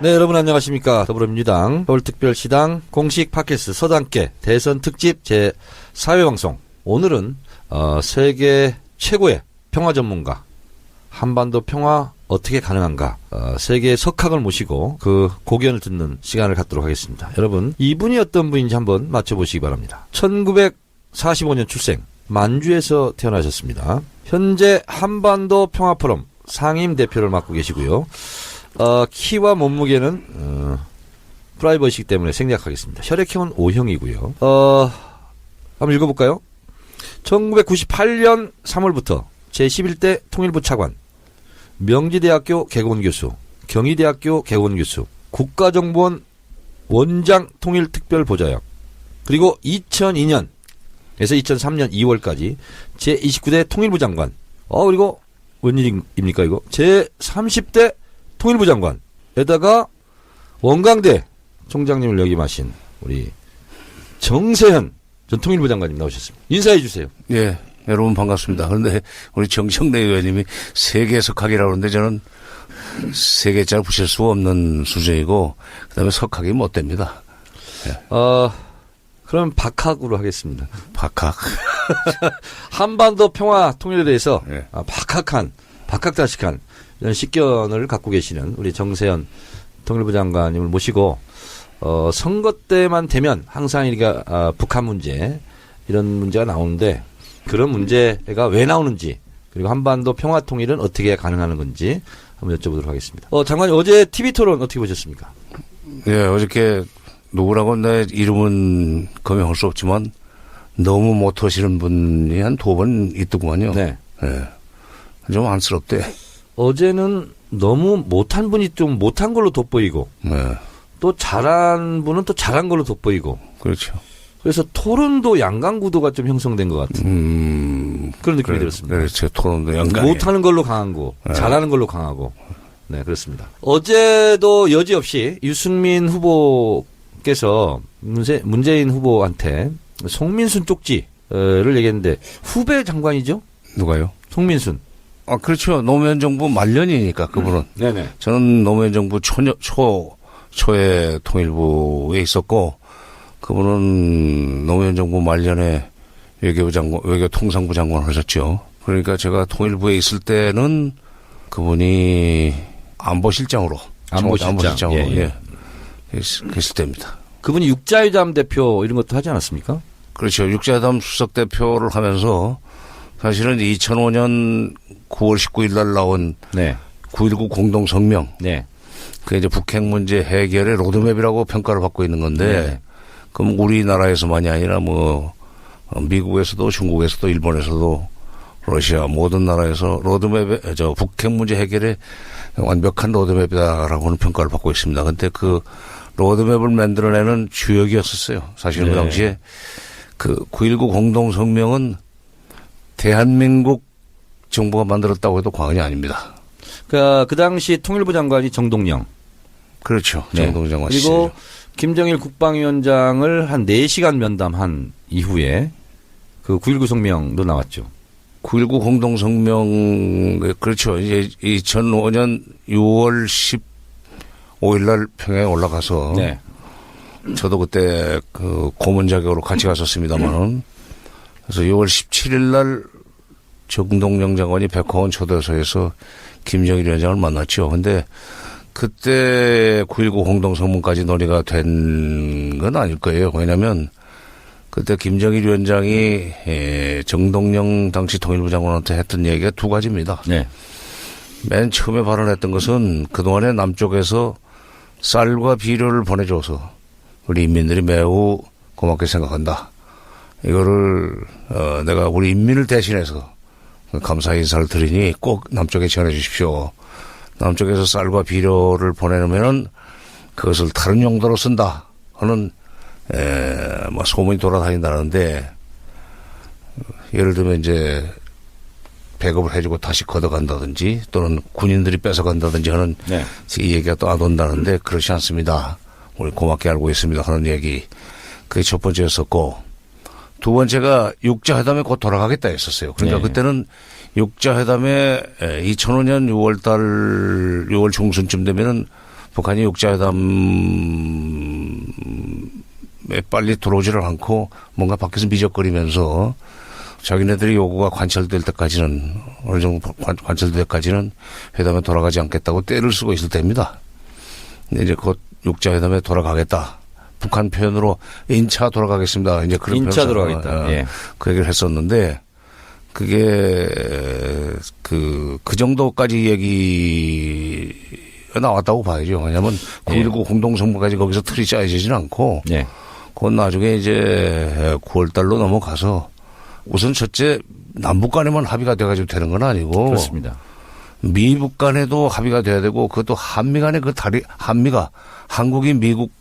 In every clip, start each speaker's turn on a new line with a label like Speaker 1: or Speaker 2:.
Speaker 1: 네, 여러분 안녕하십니까. 더불어민주당 서울특별시당 공식 팟캐스트 서당계 대선 특집 제4회 방송. 오늘은 세계 최고의 평화 전문가, 한반도 평화 어떻게 가능한가, 세계의 석학을 모시고 그 고견을 듣는 시간을 갖도록 하겠습니다. 여러분, 이분이 어떤 분인지 한번 맞춰보시기 바랍니다. 1945년 출생, 만주에서 태어나셨습니다. 현재 한반도 평화포럼 상임대표를 맡고 계시고요. 키와 몸무게는 프라이버시기 때문에 생략하겠습니다. 혈액형은 O형이고요. 한번 읽어볼까요? 1998년 3월부터 제11대 통일부 차관, 명지대학교 개공교수, 경희대학교 개공교수, 국가정보원 원장 통일특별보좌역, 그리고 2002년에서 2003년 2월까지 제29대 통일부 장관, 그리고 웬일입니까 이거? 제30대 통일부 장관에다가 원광대 총장님을 역임하신 우리 정세현 전 통일부 장관님 나오셨습니다. 인사해 주세요.
Speaker 2: 예, 여러분 반갑습니다. 그런데 우리 정청래 의원님이 세계 석학이라고 하는데 저는 세 개짜리 붙일 수 없는 수준이고 그다음에 석학이 못 됩니다. 예.
Speaker 1: 그럼 박학으로 하겠습니다.
Speaker 2: 박학.
Speaker 1: 한반도 평화 통일에 대해서
Speaker 2: 예.
Speaker 1: 박학다식한 이런 식견을 갖고 계시는 우리 정세현 통일부 장관님을 모시고 선거 때만 되면 항상 우리가 북한 문제 이런 문제가 나오는데 그런 문제가 왜 나오는지, 그리고 한반도 평화 통일은 어떻게 가능한 건지 한번 여쭤보도록 하겠습니다. 장관님, 어제 TV 토론 어떻게 보셨습니까?
Speaker 2: 예, 어저께 누구라고 내 이름은 거명할 수 없지만 너무 못하시는 분이 한 2번 있더구만요.
Speaker 1: 네.
Speaker 2: 예. 좀 안쓰럽대.
Speaker 1: 어제는 너무 못한 분이 좀 못한 걸로 돋보이고,
Speaker 2: 네.
Speaker 1: 또 잘한 분은 또 잘한 걸로 돋보이고.
Speaker 2: 그렇죠.
Speaker 1: 그래서 토론도 양강구도가 좀 형성된 것 같은 그런 느낌이 들었습니다.
Speaker 2: 그렇죠. 토론도 양강.
Speaker 1: 못하는 걸로 강하고,
Speaker 2: 네.
Speaker 1: 잘하는 걸로 강하고. 네, 그렇습니다. 어제도 여지없이 유승민 후보께서 문재인 후보한테 송민순 쪽지를 얘기했는데, 후배 장관이죠?
Speaker 2: 누가요?
Speaker 1: 송민순.
Speaker 2: 그렇죠. 노무현 정부 말년이니까 그분은.
Speaker 1: 네네.
Speaker 2: 저는 노무현 정부 초에 통일부에 있었고 그분은 노무현 정부 말년에 외교통상부 장관을 하셨죠. 그러니까 제가 통일부에 있을 때는 그분이 안보실장으로.
Speaker 1: 예.
Speaker 2: 계실 때입니다.
Speaker 1: 그분이 육자회담 대표 이런 것도 하지 않았습니까?
Speaker 2: 그렇죠. 육자회담 수석 대표를 하면서 사실은 2005년 9월 19일 날 나온
Speaker 1: 네.
Speaker 2: 9.19 공동성명.
Speaker 1: 네.
Speaker 2: 그게 이제 북핵 문제 해결의 로드맵이라고 평가를 받고 있는 건데,
Speaker 1: 네.
Speaker 2: 그럼 우리나라에서만이 아니라 미국에서도 중국에서도 일본에서도 러시아 모든 나라에서 북핵 문제 해결의 완벽한 로드맵이다라고는 평가를 받고 있습니다. 근데 그 로드맵을 만들어내는 주역이었었어요. 사실
Speaker 1: 네.
Speaker 2: 그 당시에 그 9.19 공동성명은 대한민국 정부가 만들었다고 해도 과언이 아닙니다.
Speaker 1: 그 당시 통일부 장관이 정동영.
Speaker 2: 그렇죠.
Speaker 1: 네.
Speaker 2: 정동영 장관
Speaker 1: 그리고
Speaker 2: 시절이죠.
Speaker 1: 김정일 국방위원장을 한 4시간 면담한 이후에 그 9.19 성명도 나왔죠.
Speaker 2: 9.19 공동성명, 그렇죠. 이제 2005년 6월 15일 날 평양에 올라가서.
Speaker 1: 네.
Speaker 2: 저도 그때 그 고문 자격으로 같이 갔었습니다만은. 그래서 6월 17일 날 정동영 장관이 백화원 초대소에서 김정일 위원장을 만났죠. 근데 그때 9.19 공동성명까지 논의가 된 건 아닐 거예요. 왜냐하면 그때 김정일 위원장이 정동영 당시 통일부 장관한테 했던 얘기가 2가지입니다.
Speaker 1: 네.
Speaker 2: 맨 처음에 발언했던 것은 그동안에 남쪽에서 쌀과 비료를 보내줘서 우리 인민들이 매우 고맙게 생각한다. 이거를 내가 우리 인민을 대신해서 감사 인사를 드리니 꼭 남쪽에 전해 주십시오. 남쪽에서 쌀과 비료를 보내면은 그것을 다른 용도로 쓴다 하는 소문이 돌아다닌다는데, 예를 들면 이제 배급을 해주고 다시 걷어간다든지 또는 군인들이 뺏어간다든지 하는
Speaker 1: 네.
Speaker 2: 이 얘기가 또 안 온다는데 그렇지 않습니다. 우리 고맙게 알고 있습니다 하는 얘기. 그게 첫 번째였었고, 두 번째가 육자회담에 곧 돌아가겠다 했었어요. 그러니까
Speaker 1: 네.
Speaker 2: 그때는 육자회담에 2005년 6월 중순쯤 되면은 북한이 육자회담에 빨리 들어오지를 않고 뭔가 밖에서 미적거리면서 자기네들이 요구가 관철될 때까지는 어느 정도 관철될 때까지는 회담에 돌아가지 않겠다고 때를 쓰고 있을 때입니다. 근데 이제 곧 육자회담에 돌아가겠다. 북한 표현으로 인차 돌아가겠습니다. 이제 그런
Speaker 1: 인차 돌아가겠다. 예.
Speaker 2: 그 얘기를 했었는데 그게 그 정도까지 얘기가 나왔다고 봐야죠. 왜냐하면 9.19 공동성명까지 거기서 틀이 짜여지지는 않고
Speaker 1: 예.
Speaker 2: 곧 나중에 이제 9월 달로 넘어가서 우선 첫째 남북 간에만 합의가 돼가지고 되는 건 아니고
Speaker 1: 그렇습니다.
Speaker 2: 미북 간에도 합의가 돼야 되고 그것도 한미 간에 그 다리 한미가 한국이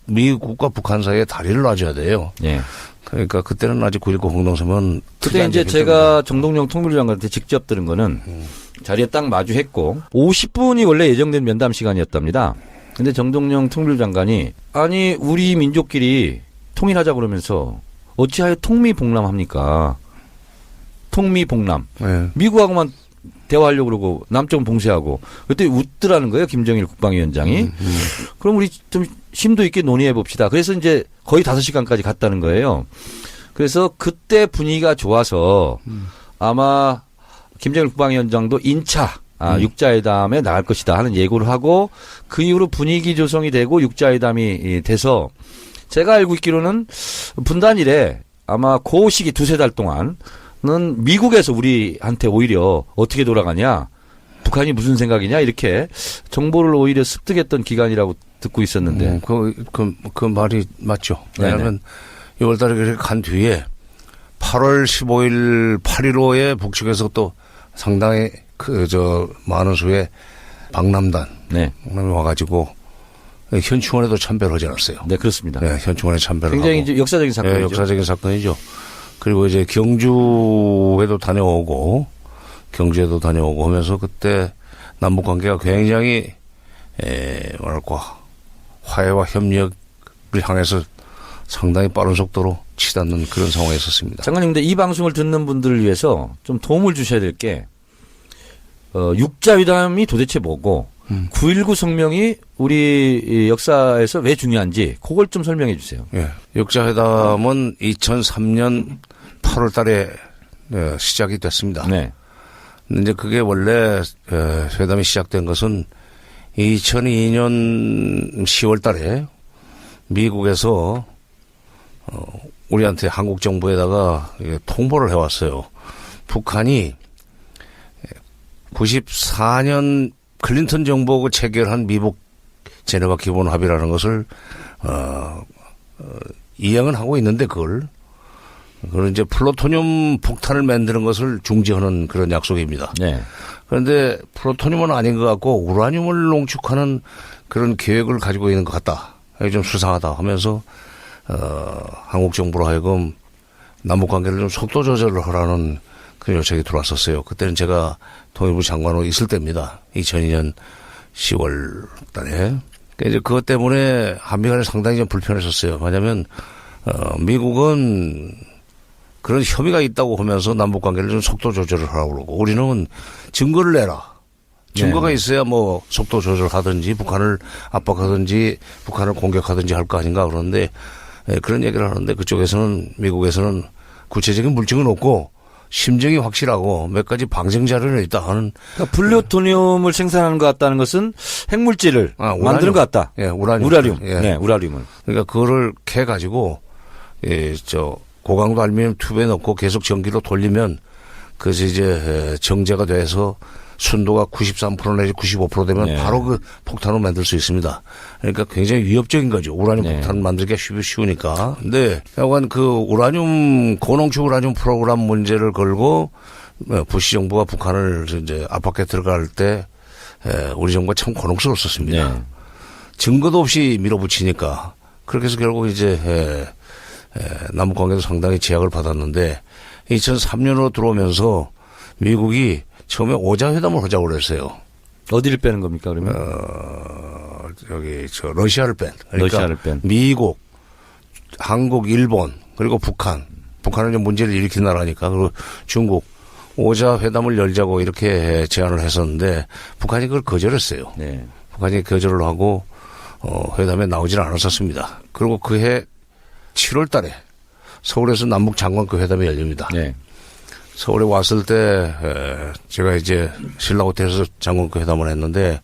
Speaker 2: 미국과 북한 사이에 다리를 놔줘야 돼요.
Speaker 1: 예.
Speaker 2: 그러니까 그때는 아직 9.19 공동성명은
Speaker 1: 그때 이제 제가 정동영 통일부장관한테 직접 들은 거는 자리에 딱 마주했고 50분이 원래 예정된 면담 시간이었답니다. 근데 정동영 통일부 장관이 아니 우리 민족끼리 통일하자 그러면서 어찌하여 통미봉남합니까? 통미봉남.
Speaker 2: 네.
Speaker 1: 미국하고만 대화하려고 그러고 남쪽은 봉쇄하고 그때 웃더라는 거예요. 김정일 국방위원장이. 그럼 우리 좀 심도 있게 논의해 봅시다. 그래서 이제 거의 5시간까지 갔다는 거예요. 그래서 그때 분위기가 좋아서 아마 김정일 국방위원장도 인차 육자회담에 나갈 것이다 하는 예고를 하고 그 이후로 분위기 조성이 되고 육자회담이 돼서 제가 알고 있기로는 분단 이래 아마 그 시기 2-3달 동안은 미국에서 우리한테 오히려 어떻게 돌아가냐 북한이 무슨 생각이냐 이렇게 정보를 오히려 습득했던 기간이라고 듣고 있었는데
Speaker 2: 그 말이 맞죠. 왜냐하면 6월 달에 간 뒤에 8월 15일 8.15에 북측에서 또 상당히 많은 수의 방남단이 와가지고 현충원에도 참배를 하지 않았어요.
Speaker 1: 네, 그렇습니다.
Speaker 2: 네, 현충원에 참배를
Speaker 1: 굉장히
Speaker 2: 하고.
Speaker 1: 이제 역사적인 사건이죠.
Speaker 2: 네, 역사적인 사건이죠. 그리고 이제 경주에도 다녀오고 경주에도 다녀오고 하면서 그때 남북 관계가 굉장히 뭐랄까 화해와 협력을 향해서 상당히 빠른 속도로 치닫는 그런 상황에 있었습니다.
Speaker 1: 장관님, 근데 이 방송을 듣는 분들을 위해서 좀 도움을 주셔야 될 게 육자회담이 도대체 뭐고 9.19 성명이 우리 역사에서 왜 중요한지 그걸 좀 설명해 주세요.
Speaker 2: 예, 육자회담은 2003년 8월 달에 시작이 됐습니다.
Speaker 1: 네.
Speaker 2: 근데 이제 그게 원래 회담이 시작된 것은 2002년 10월 달에 미국에서 우리한테 한국 정부에다가 통보를 해왔어요. 북한이 94년 클린턴 정부하고 체결한 미북 제네바 기본 합의라는 것을 이행은 하고 있는데 그걸 이제 플루토늄 폭탄을 만드는 것을 중지하는 그런 약속입니다.
Speaker 1: 네.
Speaker 2: 그런데 플루토늄은 아닌 것 같고 우라늄을 농축하는 그런 계획을 가지고 있는 것 같다. 좀 수상하다 하면서 한국 정부로 하여금 남북 관계를 좀 속도 조절을 하라는 그런 요청이 들어왔었어요. 그때는 제가 통일부 장관으로 있을 때입니다. 2002년 10월 달에. 그러니까 이제 그것 때문에 한미 간에 상당히 좀 불편했었어요. 왜냐하면 미국은 그런 혐의가 있다고 하면서 남북 관계를 좀 속도 조절을 하라고 그러고 우리는 증거를 내라. 증거가 있어야 뭐 속도 조절하든지 북한을 압박하든지 북한을 공격하든지 할 거 아닌가 그러는데 그런 얘기를 하는데 그쪽에서는 미국에서는 구체적인 물증은 없고 심정이 확실하고 몇 가지 방증 자료는 있다 하는.
Speaker 1: 그러니까 플루토늄을 생산하는 것 같다는 것은 핵물질을 만드는 것 같다.
Speaker 2: 예, 우라늄.
Speaker 1: 예. 네, 우라늄을.
Speaker 2: 그러니까 그거를 캐 가지고 고강도 알루미늄 튜브에 넣고 계속 전기로 돌리면 그것이 이제 정제가 돼서 순도가 93% 내지 95% 되면 바로 그 폭탄을 만들 수 있습니다. 그러니까 굉장히 위협적인 거죠. 우라늄 폭탄을 만들기가 쉬우니까. 근데 약간 그 우라늄, 고농축 우라늄 프로그램 문제를 걸고 부시 정부가 북한을 이제 압박해 들어갈 때 우리 정부가 참 곤혹스러웠었습니다.
Speaker 1: 네.
Speaker 2: 증거도 없이 밀어붙이니까. 그렇게 해서 결국 이제 남북 관계도 상당히 제약을 받았는데 2003년으로 들어오면서 미국이 처음에 오자회담을 하자고 그랬어요.
Speaker 1: 어디를 빼는 겁니까, 그러면?
Speaker 2: 러시아를 뺀. 그러니까
Speaker 1: 러시아를 뺀.
Speaker 2: 미국, 한국, 일본, 그리고 북한. 북한은 좀 문제를 일으킨 나라니까. 그리고 중국. 오자회담을 열자고 이렇게 제안을 했었는데 북한이 그걸 거절했어요.
Speaker 1: 네.
Speaker 2: 북한이 거절을 하고 회담에 나오질 않았었습니다. 그리고 그해 7월 달에 서울에서 남북 장관급 회담이 열립니다.
Speaker 1: 네.
Speaker 2: 서울에 왔을 때 제가 이제 신라호텔에서 장관급 회담을 했는데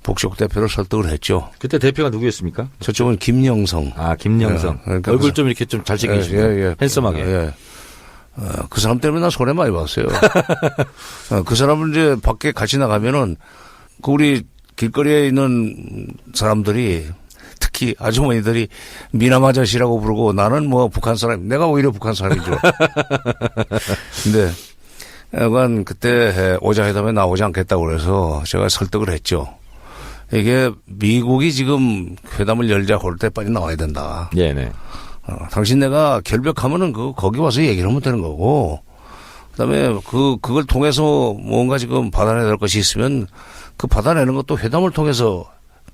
Speaker 2: 복식 대표를 설득을 했죠.
Speaker 1: 그때 대표가 누구였습니까?
Speaker 2: 저쪽은 김영성.
Speaker 1: 아, 김영성.
Speaker 2: 그러니까
Speaker 1: 얼굴 좀 이렇게 좀 잘생기시고 핸섬하게.
Speaker 2: 그 사람 때문에 나 손해 많이 봤어요. 그 사람은 이제 밖에 같이 나가면은 그 우리 길거리에 있는 사람들이 특히 아주머니들이 미남 아저씨라고 부르고 나는 뭐 북한 사람, 내가 오히려 북한 사람인 줄. 근데 약간 그때 오자회담에 나오지 않겠다고 그래서 제가 설득을 했죠. 이게 미국이 지금 회담을 열자 할 때 빨리 나와야 된다.
Speaker 1: 네네.
Speaker 2: 당신 내가 결벽하면은 거기 와서 얘기를 하면 되는 거고, 그다음에 그걸 통해서 뭔가 지금 받아내야 될 것이 있으면 그 받아내는 것도 회담을 통해서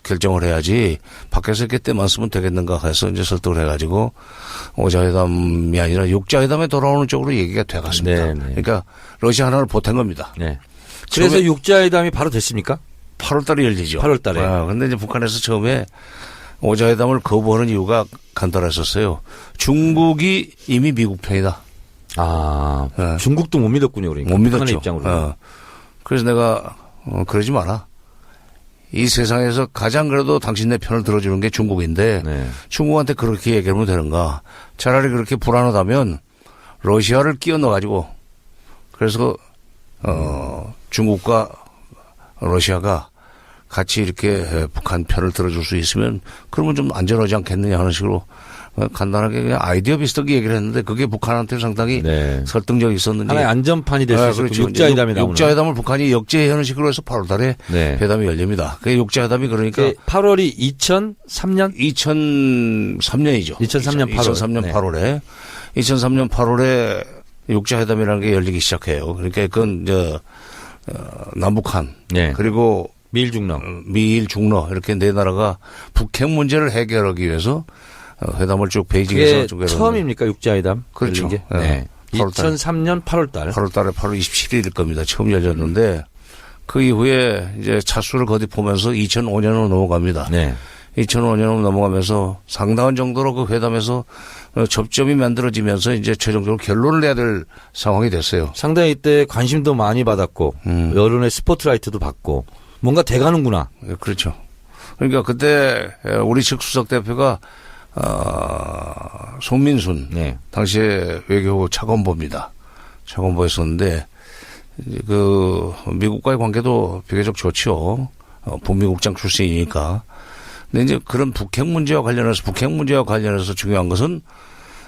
Speaker 2: 결정을 해야지 밖에서 이렇게 때만 쓰면 되겠는가 해서 이제 설득을 해가지고 오자회담이 아니라 육자회담에 돌아오는 쪽으로 얘기가 돼갔습니다.
Speaker 1: 네네.
Speaker 2: 그러니까 러시아 하나를 보탠 겁니다.
Speaker 1: 네. 그래서 육자회담이 바로 됐습니까?
Speaker 2: 8월 달에 열리죠.
Speaker 1: 8월 달에.
Speaker 2: 근데 이제 북한에서 처음에 오자회담을 거부하는 이유가 간단했었어요. 중국이 이미 미국 편이다.
Speaker 1: 아,
Speaker 2: 네.
Speaker 1: 중국도 못 믿었군요, 그러니까.
Speaker 2: 못 믿었죠.
Speaker 1: 북한의 입장으로.
Speaker 2: 그래서 내가 그러지 마라. 이 세상에서 가장 그래도 당신네 편을 들어주는 게 중국인데
Speaker 1: 네.
Speaker 2: 중국한테 그렇게 얘기하면 되는가. 차라리 그렇게 불안하다면 러시아를 끼워 넣어가지고 그래서 중국과 러시아가 같이 이렇게 북한 편을 들어줄 수 있으면 그러면 좀 안전하지 않겠느냐 하는 식으로 간단하게 그냥 아이디어 비슷하게 얘기를 했는데 그게 북한한테 상당히
Speaker 1: 네.
Speaker 2: 설득력이 있었는지.
Speaker 1: 하나의 안전판이 될 수 있었고
Speaker 2: 그렇죠.
Speaker 1: 육자회담이 나오는.
Speaker 2: 육자회담을 북한이 역제하는 식으로 해서 8월 달에
Speaker 1: 네.
Speaker 2: 회담이 열립니다. 그 육자회담이 그러니까
Speaker 1: 8월이 2003년?
Speaker 2: 2003년이죠.
Speaker 1: 2003년 8월.
Speaker 2: 2003년
Speaker 1: 네.
Speaker 2: 8월에 2003년 8월에 육자회담이라는 게 열리기 시작해요. 그러니까 그건 남북한
Speaker 1: 네.
Speaker 2: 그리고
Speaker 1: 미일 중러.
Speaker 2: 미일 중러 이렇게 네 나라가 북핵 문제를 해결하기 위해서 회담을 쭉 베이징에서
Speaker 1: 그게 처음입니까 육자회담?
Speaker 2: 그렇죠.
Speaker 1: 열린 게?
Speaker 2: 네.
Speaker 1: 네. 2003년 8월 달.
Speaker 2: 8월 달에 8월 27일일 겁니다. 처음 열렸는데 그 이후에 이제 차수를 거듭보면서 2005년으로 넘어갑니다.
Speaker 1: 네.
Speaker 2: 2005년으로 넘어가면서 상당한 정도로 그 회담에서 접점이 만들어지면서 이제 최종적으로 결론을 내야 될 상황이 됐어요.
Speaker 1: 상당히 이때 관심도 많이 받았고 여론의 스포트라이트도 받고 뭔가 돼가는구나.
Speaker 2: 그렇죠. 그러니까 그때 우리 측 수석 대표가 손민순
Speaker 1: 네.
Speaker 2: 당시에 외교부 차관보입니다. 차관보였었는데 그 미국과의 관계도 비교적 좋죠. 북미국장 출신이니까. 근데 이제 그런 북핵 문제와 관련해서 중요한 것은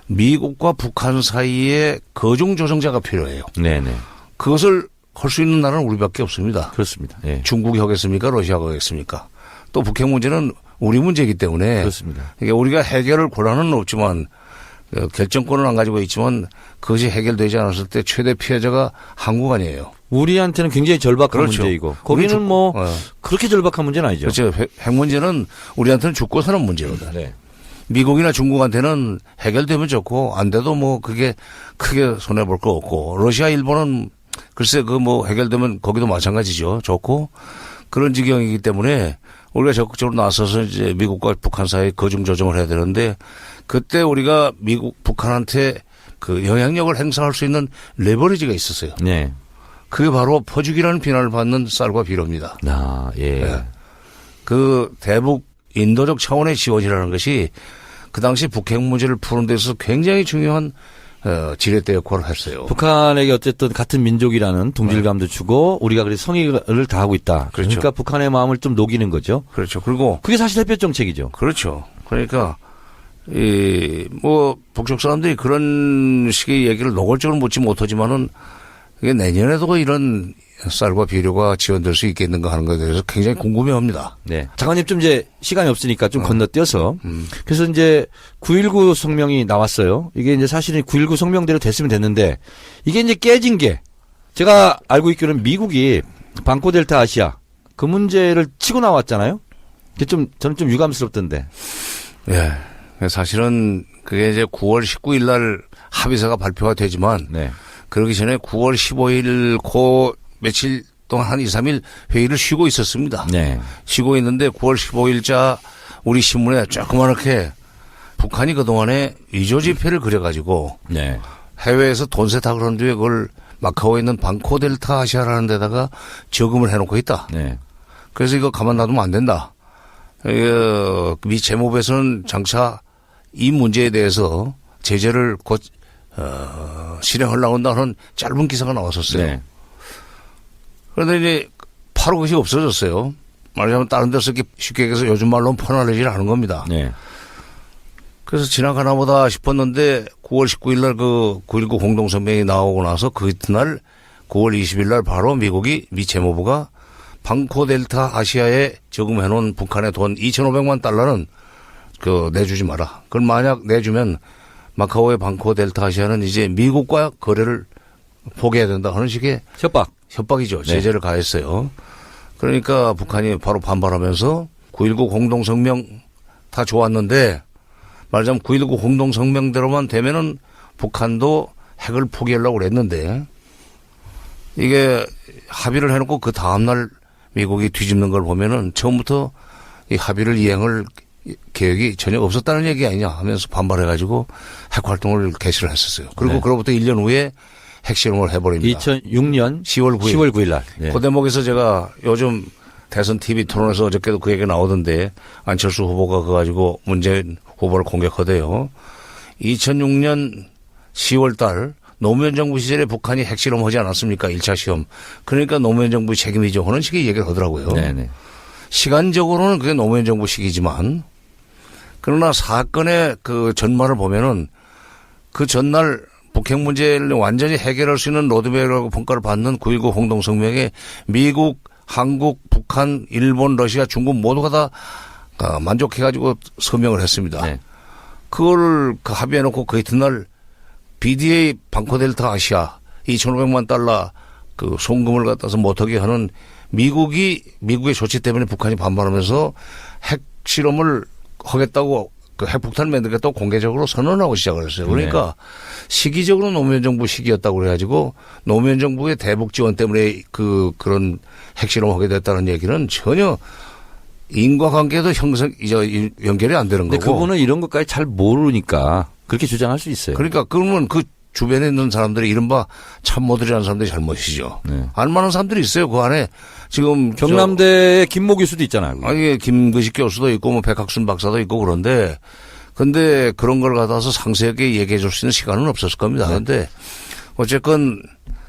Speaker 2: 미국과 북한 사이에 거중 조정자가 필요해요.
Speaker 1: 네네.
Speaker 2: 그것을 할 수 있는 나라는 우리밖에 없습니다.
Speaker 1: 그렇습니다. 네.
Speaker 2: 중국이 하겠습니까? 러시아가 하겠습니까? 또 북핵 문제는 우리 문제이기 때문에
Speaker 1: 그렇습니다.
Speaker 2: 그러니까 우리가 해결을 권한은 없지만 결정권은 안 가지고 있지만 그것이 해결되지 않았을 때 최대 피해자가 한국 아니에요.
Speaker 1: 우리한테는 굉장히 절박한
Speaker 2: 그렇죠.
Speaker 1: 문제이고 거기는 뭐
Speaker 2: 네.
Speaker 1: 그렇게 절박한 문제는 아니죠.
Speaker 2: 그렇죠. 핵 문제는 우리한테는 죽고 사는 문제거든.
Speaker 1: 네.
Speaker 2: 미국이나 중국한테는 해결되면 좋고 안 돼도 뭐 그게 크게 손해 볼 거 없고 러시아, 일본은 글쎄 그 뭐 해결되면 거기도 마찬가지죠. 좋고 그런 지경이기 때문에 우리가 적극적으로 나서서 이제 미국과 북한 사이에 거중 조정을 해야 되는데 그때 우리가 북한한테 그 영향력을 행사할 수 있는 레버리지가 있었어요.
Speaker 1: 네.
Speaker 2: 그게 바로 퍼주기라는 비난을 받는 쌀과 비료입니다.
Speaker 1: 아, 예.
Speaker 2: 네. 그 대북 인도적 차원의 지원이라는 것이 그 당시 북핵 문제를 푸는 데서 굉장히 중요한 지렛대 역할을 했어요.
Speaker 1: 북한에게 어쨌든 같은 민족이라는 동질감도 주고 우리가 그래서 성의를 다하고 있다.
Speaker 2: 그렇죠.
Speaker 1: 그러니까 북한의 마음을 좀 녹이는 거죠.
Speaker 2: 그렇죠. 그리고
Speaker 1: 그게 사실 햇볕 정책이죠.
Speaker 2: 그렇죠. 그러니까 뭐 북쪽 사람들이 그런 식의 얘기를 노골적으로 묻지 못하지만은 이게 내년에도 이런 쌀과 비료가 지원될 수 있겠는가 하는 것에 대해서 굉장히 궁금해합니다.
Speaker 1: 네. 장관님 좀 이제 시간이 없으니까 좀 건너뛰어서 그래서 이제 9.19 성명이 나왔어요. 이게 이제 사실은 9.19 성명대로 됐으면 됐는데 이게 이제 깨진 게 제가 알고 있기로는 미국이 방코 델타 아시아 그 문제를 치고 나왔잖아요. 그게 좀 저는 좀 유감스럽던데.
Speaker 2: 예. 사실은 그게 이제 9월 19일 날 합의서가 발표가 되지만
Speaker 1: 네.
Speaker 2: 그러기 전에 9월 15일 고 며칠 동안 한 2, 3일 회의를 쉬고 있었습니다.
Speaker 1: 네.
Speaker 2: 쉬고 있는데 9월 15일자 우리 신문에 조그맣게 북한이 그동안에 위조지폐를 그려가지고
Speaker 1: 네.
Speaker 2: 해외에서 돈 세탁을 한 뒤에 그걸 마카오에 있는 방코 델타 아시아라는 데다가 저금을 해놓고 있다.
Speaker 1: 네.
Speaker 2: 그래서 이거 가만 놔두면 안 된다. 미 재무부에서는 장차 이 문제에 대해서 제재를 곧 실행하려고 한다는 짧은 기사가 나왔었어요.
Speaker 1: 네.
Speaker 2: 그런데 이제 바로 그것이 없어졌어요. 말하자면 다른 데서 이렇게 쉽게 얘기해서 요즘 말로는 퍼나르질 않은 겁니다.
Speaker 1: 네.
Speaker 2: 그래서 지나가나 보다 싶었는데 9월 19일 날 그 9.19 공동성명이 나오고 나서 그 이튿날 9월 20일 날 바로 미 재무부가 방코 델타 아시아에 저금해 놓은 북한의 돈 2,500만 달러는 내주지 마라. 그걸 만약 내주면 마카오의 방코 델타 아시아는 이제 미국과 거래를 포기해야 된다 하는 식의 협박이죠. 제재를 가했어요. 그러니까 북한이 바로 반발하면서 9.19 공동성명 다 좋았는데 말하자면 9.19 공동성명대로만 되면은 북한도 핵을 포기하려고 그랬는데 이게 합의를 해놓고 그 다음날 미국이 뒤집는 걸 보면은 처음부터 이 합의를 이행할 계획이 전혀 없었다는 얘기 아니냐 하면서 반발해가지고 핵 활동을 개시를 했었어요. 그리고
Speaker 1: 네.
Speaker 2: 그로부터 1년 후에 핵실험을 해버립니다.
Speaker 1: 2006년
Speaker 2: 10월
Speaker 1: 9일 날.
Speaker 2: 그 대목에서 제가 요즘 대선 TV 토론에서 어저께도 그 얘기가 나오던데 안철수 후보가 그거 가지고 문재인 후보를 공격하대요. 2006년 10월 달 노무현 정부 시절에 북한이 핵실험하지 않았습니까? 1차 시험. 그러니까 노무현 정부 책임이죠. 하는 식의 얘기를 하더라고요.
Speaker 1: 네네.
Speaker 2: 시간적으로는 그게 노무현 정부 시기지만 그러나 사건의 그 전말을 보면은 그 전날 북핵 문제를 완전히 해결할 수 있는 로드맵이라고 평가를 받는 9.19 공동성명에 미국, 한국, 북한, 일본, 러시아, 중국 모두가 다 만족해가지고 서명을 했습니다.
Speaker 1: 네.
Speaker 2: 그걸 합의해놓고 그 이튿날 BDA 방코델타 아시아 2,500만 달러 그 송금을 갖다서 못하게 하는 미국의 조치 때문에 북한이 반발하면서 핵 실험을 하겠다고 그 핵폭탄을 만들겠다고 공개적으로 선언하고 시작을 했어요. 그러니까 시기적으로 노무현 정부 시기였다고 그래가지고 노무현 정부의 대북 지원 때문에 그런 핵실험을 하게 됐다는 얘기는 전혀 인과관계도 연결이 안 되는
Speaker 1: 근데
Speaker 2: 거고.
Speaker 1: 그분은 이런 것까지 잘 모르니까 그렇게 주장할 수 있어요.
Speaker 2: 그러니까 그러면 그 주변에 있는 사람들이 이른바 참모들이라는 사람들이 잘못이죠.
Speaker 1: 네.
Speaker 2: 알만한 사람들이 있어요. 그 안에 지금
Speaker 1: 경남대의 김모 교수도 있잖아요.
Speaker 2: 아니 김근식 교수도 있고 뭐 백학순 박사도 있고 그런데 근데 그런 걸 갖다서 상세하게 얘기해 줄 수 있는 시간은 없었을 겁니다. 그런데 어쨌건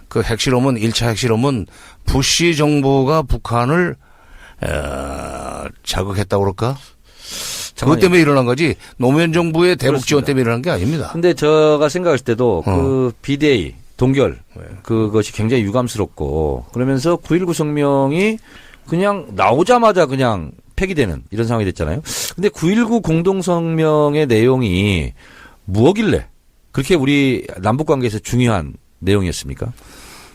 Speaker 2: 그 핵실험은 1차 핵실험은 부시 정부가 북한을 자극했다고 그럴까? 그것 때문에 일어난 거지 노무현 정부의 대북 지원 때문에 일어난 게 아닙니다.
Speaker 1: 근데 제가 생각할 때도 그 비대위 동결 그것이 굉장히 유감스럽고 그러면서 9.19 성명이 그냥 나오자마자 그냥 폐기되는 이런 상황이 됐잖아요. 근데 9.19 공동성명의 내용이 무엇길래 그렇게 우리 남북관계에서 중요한 내용이었습니까?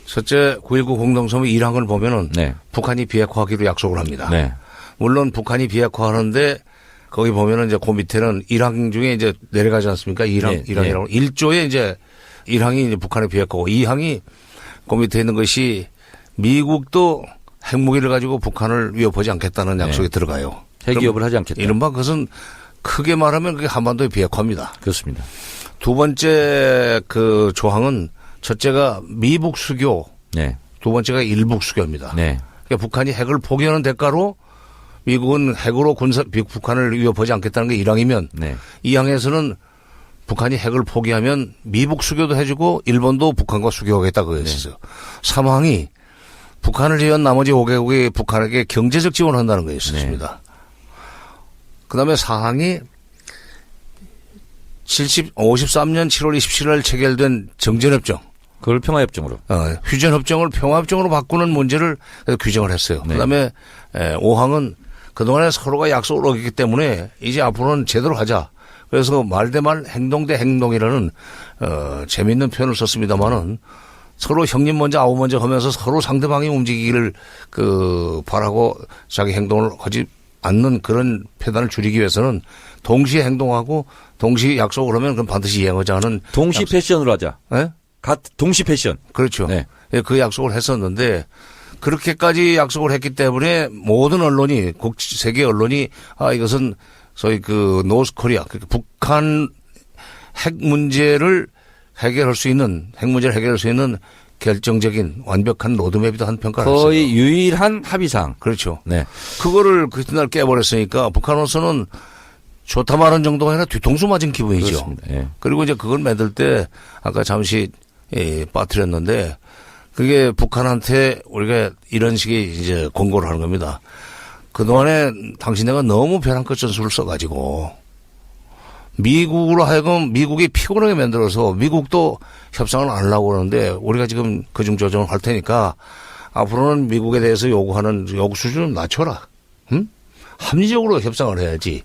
Speaker 2: 첫째 9.19 공동성명 1항을 보면은
Speaker 1: 네.
Speaker 2: 북한이 비핵화하기로 약속을 합니다.
Speaker 1: 네.
Speaker 2: 물론 북한이 비핵화하는데 거기 보면은 이제 그 밑에는 1항 중에 이제 내려가지 않습니까? 1항이라고. 1조에 이제 1항이 이제 북한의 비핵화고 2항이 그 밑에 있는 것이 미국도 핵무기를 가지고 북한을 위협하지 않겠다는 약속이 들어가요.
Speaker 1: 핵위협을 하지 않겠다.
Speaker 2: 이른바 그것은 크게 말하면 그게 한반도의 비핵화입니다.
Speaker 1: 그렇습니다.
Speaker 2: 두 번째 그 조항은 첫째가 미북 수교. 네. 두 번째가 일북 수교입니다. 네. 그러니까 북한이 핵을 포기하는 대가로 미국은 핵으로 북한을 위협하지 않겠다는 게 1항이면 네. 2항에서는 북한이 핵을 포기하면 미북 수교도 해주고 일본도 북한과 수교하겠다고 했었어요. 네. 3항이 북한을 제외한 나머지 5개국이 북한에게 경제적 지원을 한다는 거였습니다. 네. 그다음에 4항이 53년 7월 27일 날 체결된 정전협정.
Speaker 1: 그걸 평화협정으로.
Speaker 2: 휴전협정을 평화협정으로 바꾸는 문제를 규정을 했어요. 네. 그다음에 5항은 그동안에 서로가 약속을 어겼기 때문에 이제 앞으로는 제대로 하자. 그래서 말 대 말 행동 대 행동이라는 재미있는 표현을 썼습니다마는 서로 형님 먼저 아우 먼저 하면서 서로 상대방이 움직이기를 바라고 자기 행동을 하지 않는 그런 패단을 줄이기 위해서는 동시에 행동하고 동시에 약속을 하면 그럼 반드시 이행하자 하는
Speaker 1: 동시 패션으로 하자. 네? 동시 패션.
Speaker 2: 그렇죠. 네. 그 약속을 했었는데 그렇게까지 약속을 했기 때문에 모든 언론이 세계 언론이 이것은 소위 그 노스 코리아, 그러니까 북한 핵 문제를 해결할 수 있는 결정적인 완벽한 로드맵이다 한 평가를 했어요.
Speaker 1: 거의 유일한 합의사항.
Speaker 2: 그렇죠.
Speaker 1: 네.
Speaker 2: 그거를 그날 깨버렸으니까 북한으로서는 좋다 말한 정도가 아니라 뒤통수 맞은 기분이죠.
Speaker 1: 그렇습니다. 예.
Speaker 2: 그리고 이제 그걸 만들 때 아까 잠시 빠뜨렸는데 그게 북한한테 우리가 이런 식의 이제 권고를 하는 겁니다. 그동안에 당신네가 너무 벼랑 끝 전술을 써가지고 미국으로 하여금 미국이 피곤하게 만들어서 미국도 협상을 안 하려고 그러는데 우리가 지금 그중 조정을 할 테니까 앞으로는 미국에 대해서 요구하는 요구 수준을 낮춰라. 응? 합리적으로 협상을 해야지.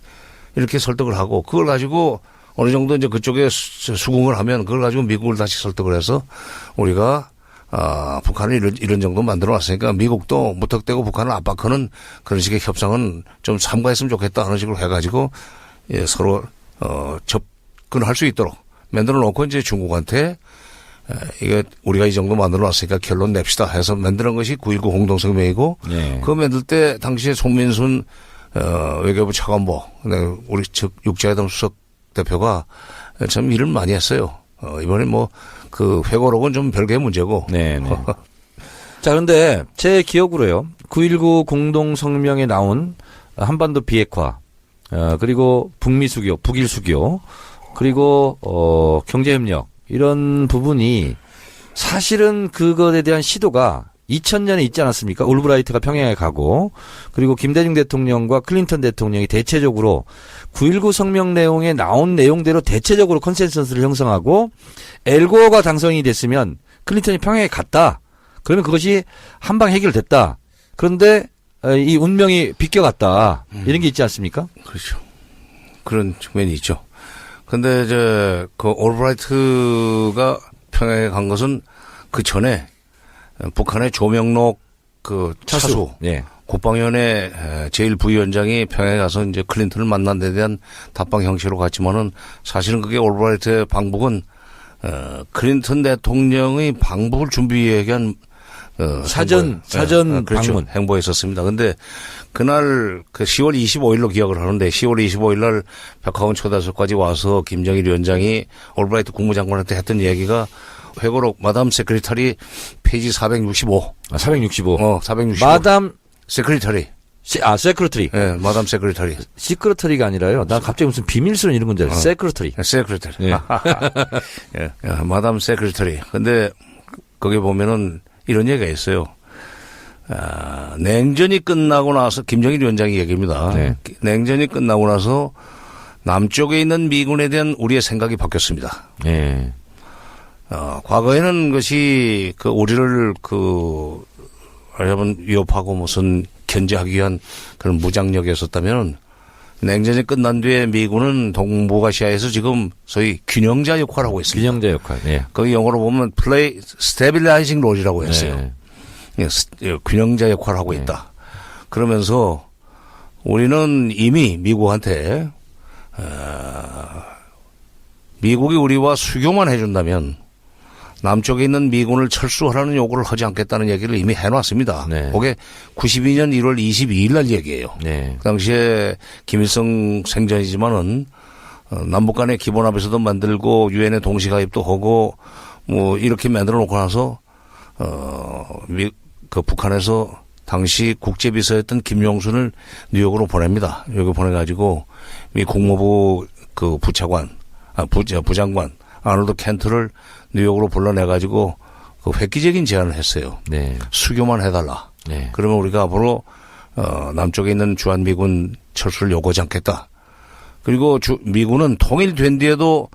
Speaker 2: 이렇게 설득을 하고 그걸 가지고 어느 정도 이제 그쪽에 수긍을 하면 그걸 가지고 미국을 다시 설득을 해서 우리가 북한을 이런 정도 만들어 놨으니까 미국도 무턱대고 북한을 압박하는 그런 식의 협상은 좀 삼가했으면 좋겠다 하는 식으로 해가지고 예, 서로 접근할 수 있도록 만들어 놓고 이제 중국한테 이게 우리가 이 정도 만들어 놨으니까 결론 냅시다 해서 만드는 것이 9.19 공동성명이고
Speaker 1: 네.
Speaker 2: 그거 만들 때 당시에 송민순 외교부 차관보 우리 즉 육자회담 수석 대표가 참 일을 많이 했어요. 이번에 뭐 그 회고록은 좀 별개의 문제고.
Speaker 1: 네. 자, 그런데 제 기억으로요. 9.19 공동성명에 나온 한반도 비핵화, 그리고 북미 수교, 북일 수교, 그리고 경제협력 이런 부분이 사실은 그것에 대한 시도가 2000년에 있지 않았습니까? 올브라이트가 평양에 가고 그리고 김대중 대통령과 클린턴 대통령이 대체적으로 9.19 성명 내용에 나온 내용대로 대체적으로 컨센서스를 형성하고 엘고어가 당선이 됐으면 클린턴이 평양에 갔다. 그러면 그것이 한방 해결됐다. 그런데 이 운명이 비껴갔다. 이런 게 있지 않습니까?
Speaker 2: 그렇죠. 그런 측면이 있죠. 근데 이제 그 올브라이트가 평양에 간 것은 그 전에 북한의 조명록 그 차수
Speaker 1: 네.
Speaker 2: 국방위원회 제1부위원장이 평양에 가서 이제 클린턴을 만난 데 대한 답방 형식으로 갔지만은 사실은 그게 올브라이트의 방북은 클린턴 대통령의 방북을 준비하기 위한
Speaker 1: 사전
Speaker 2: 그렇죠.
Speaker 1: 방문
Speaker 2: 행보에 있었습니다. 근데 그날 그 10월 25일로 기억을 하는데 10월 25일 날 백화원 초대석까지 와서 김정일 위원장이 올브라이트 국무장관한테 했던 얘기가 회고록 마담 세크리터리 페이지 465.
Speaker 1: 465.
Speaker 2: 465.
Speaker 1: 마담
Speaker 2: 세크리터리.
Speaker 1: 세크리터리.
Speaker 2: 예, 마담 세크리터리.
Speaker 1: 시크리터리가 아니라요. 난 갑자기 무슨 비밀스러운 이런 건 줄 알았어요. 세크리터리.
Speaker 2: 세크리터리.
Speaker 1: 예.
Speaker 2: 예, 마담 세크리터리. 근데 거기 보면은 이런 얘기가 있어요. 냉전이 끝나고 나서 김정일 위원장이 얘기입니다.
Speaker 1: 네.
Speaker 2: 냉전이 끝나고 나서 남쪽에 있는 미군에 대한 우리의 생각이 바뀌었습니다.
Speaker 1: 예.
Speaker 2: 과거에는 것이 우리를 하여튼 위협하고 무슨 견제하기 위한 그런 무장력이었었다면 냉전이 끝난 뒤에 미군은 동북아시아에서 지금 소위 균형자 역할을 하고 있습니다.
Speaker 1: 균형자 역할. 예.
Speaker 2: 거기 영어로 보면 play stabilizing role이라고 했어요.
Speaker 1: 네.
Speaker 2: 균형자 역할을 하고 있다. 그러면서 우리는 이미 미국한테 미국이 우리와 수교만 해준다면 남쪽에 있는 미군을 철수하라는 요구를 하지 않겠다는 얘기를 이미 해놨습니다.
Speaker 1: 네.
Speaker 2: 그게 92년 1월 22일 날 얘기예요.
Speaker 1: 네.
Speaker 2: 그 당시에 김일성 생전이지만은 남북 간의 기본합의서도 만들고 유엔에 동시가입도 하고 뭐 이렇게 만들어 놓고 나서 북한에서 당시 국제비서였던 김용순을 뉴욕으로 보냅니다. 여기 보내가지고 미 국무부 부장관 아놀드 켄트를 뉴욕으로 불러내가지고 획기적인 제안을 했어요.
Speaker 1: 네.
Speaker 2: 수교만 해달라.
Speaker 1: 네.
Speaker 2: 그러면 우리가 앞으로 남쪽에 있는 주한미군 철수를 요구하지 않겠다. 그리고 미군은 통일된 뒤에도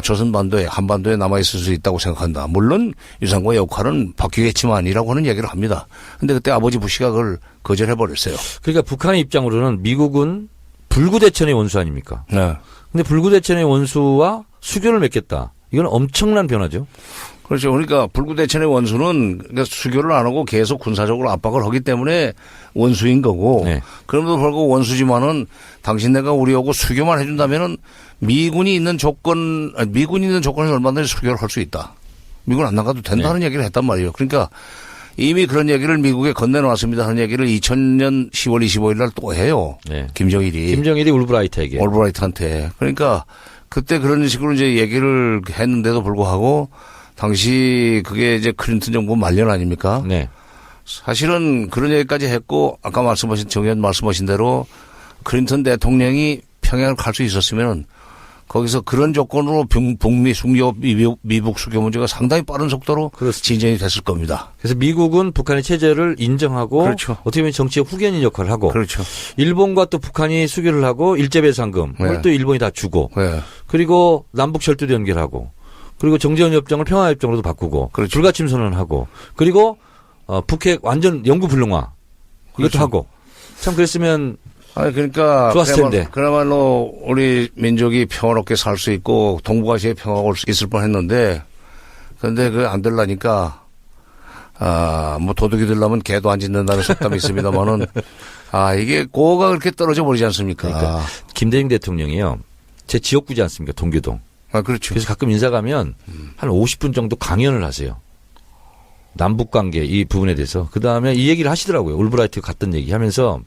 Speaker 2: 조선반도에 한반도에 남아있을 수 있다고 생각한다. 물론 유산과의 역할은 바뀌겠지만이라고 하는 얘기를 합니다. 근데 그때 아버지 부시가 그걸 거절해버렸어요.
Speaker 1: 그러니까 북한의 입장으로는 미국은 불구대천의 원수 아닙니까?
Speaker 2: 네.
Speaker 1: 근데 불구대천의 원수와 수교를 맺겠다. 이건 엄청난 변화죠.
Speaker 2: 그렇죠. 그러니까 불구대천의 원수는 그러니까 수교를 안 하고 계속 군사적으로 압박을 하기 때문에 원수인 거고. 네. 그럼에도 불구하고 원수지만은 당신네가 우리하고 수교만 해준다면은 미군이 있는 조건에 얼마든지 수교를 할 수 있다. 미군 안 나가도 된다는 얘기를 했단 말이에요. 그러니까 이미 그런 얘기를 미국에 건네놨습니다 하는 얘기를 2000년 10월 25일 날 또 해요.
Speaker 1: 네.
Speaker 2: 김정일이
Speaker 1: 울브라이트에게.
Speaker 2: 올브라이트한테. 그러니까 그때 그런 식으로 이제 얘기를 했는데도 불구하고 당시 그게 이제 클린턴 정부 말년 아닙니까?
Speaker 1: 네.
Speaker 2: 사실은 그런 얘기까지 했고 아까 말씀하신 정 의원 말씀하신 대로 클린턴 대통령이 평양을 갈 수 있었으면 거기서 그런 조건으로 북미 숙여 미북 수교 문제가 상당히 빠른 속도로
Speaker 1: 그렇습니다.
Speaker 2: 진전이 됐을 겁니다.
Speaker 1: 그래서 미국은 북한의 체제를 인정하고
Speaker 2: 그렇죠.
Speaker 1: 어떻게 보면 정치의 후견인 역할을 하고
Speaker 2: 그렇죠.
Speaker 1: 일본과 또 북한이 수교를 하고 일제배상금 그걸
Speaker 2: 네.
Speaker 1: 또 일본이 다 주고
Speaker 2: 네.
Speaker 1: 그리고 남북 철도도 연결하고 그리고 정재원 협정을 평화협정으로도 바꾸고
Speaker 2: 그렇죠.
Speaker 1: 불가침 선언하고 그리고 북핵 완전 영구 불능화 이것도
Speaker 2: 그렇죠.
Speaker 1: 하고 참 그랬으면
Speaker 2: 아니 그러니까
Speaker 1: 좋았을 텐데.
Speaker 2: 그야말로 우리 민족이 평화롭게 살 수 있고 동북아시아에 평화가 올 수 있을 뻔했는데 그런데 그 안 되려니까 뭐 도둑이 되려면 개도 안 짖는다는 속담이 있습니다만은 이게 고가 그렇게 떨어져 버리지 않습니까?
Speaker 1: 그러니까 김대중 대통령이요 제 지역구지 않습니까 동교동.
Speaker 2: 그렇죠.
Speaker 1: 그래서 가끔 인사 가면 한 50분 정도 강연을 하세요. 남북 관계 이 부분에 대해서 그 다음에 이 얘기를 하시더라고요. 울브라이트 갔던 얘기 하면서.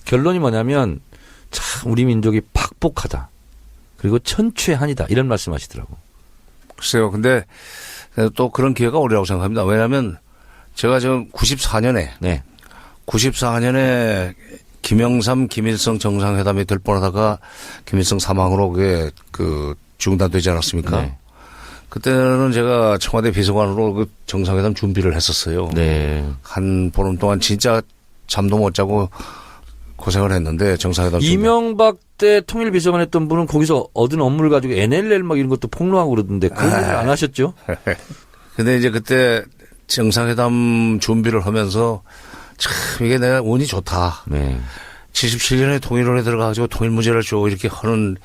Speaker 1: 결론이 뭐냐면 참 우리 민족이 박복하다. 그리고 천추의한이다. 이런 말씀하시더라고.
Speaker 2: 글쎄요. 근데 또 그런 기회가 오리라고 생각합니다. 왜냐하면 제가 지금 94년에
Speaker 1: 네.
Speaker 2: 94년에 김영삼 김일성 정상회담이 될 뻔하다가 김일성 사망으로 그게 중단되지 않았습니까?
Speaker 1: 네.
Speaker 2: 그때는 제가 청와대 비서관으로 그 정상회담 준비를 했었어요.
Speaker 1: 네.
Speaker 2: 한 보름 동안 진짜 잠도 못 자고 고생을 했는데 정상회담
Speaker 1: 이명박 때 통일비서관 했던 분은 거기서 얻은 업무를 가지고 NLL 막 이런 것도 폭로하고 그러던데 그런 얘기를 안 하셨죠?
Speaker 2: 근데 이제 그때 정상회담 준비를 하면서 참 이게 내가 운이 좋다.
Speaker 1: 네.
Speaker 2: 77년에 통일원에 들어가가지고 통일 문제를 쭉 이렇게 하는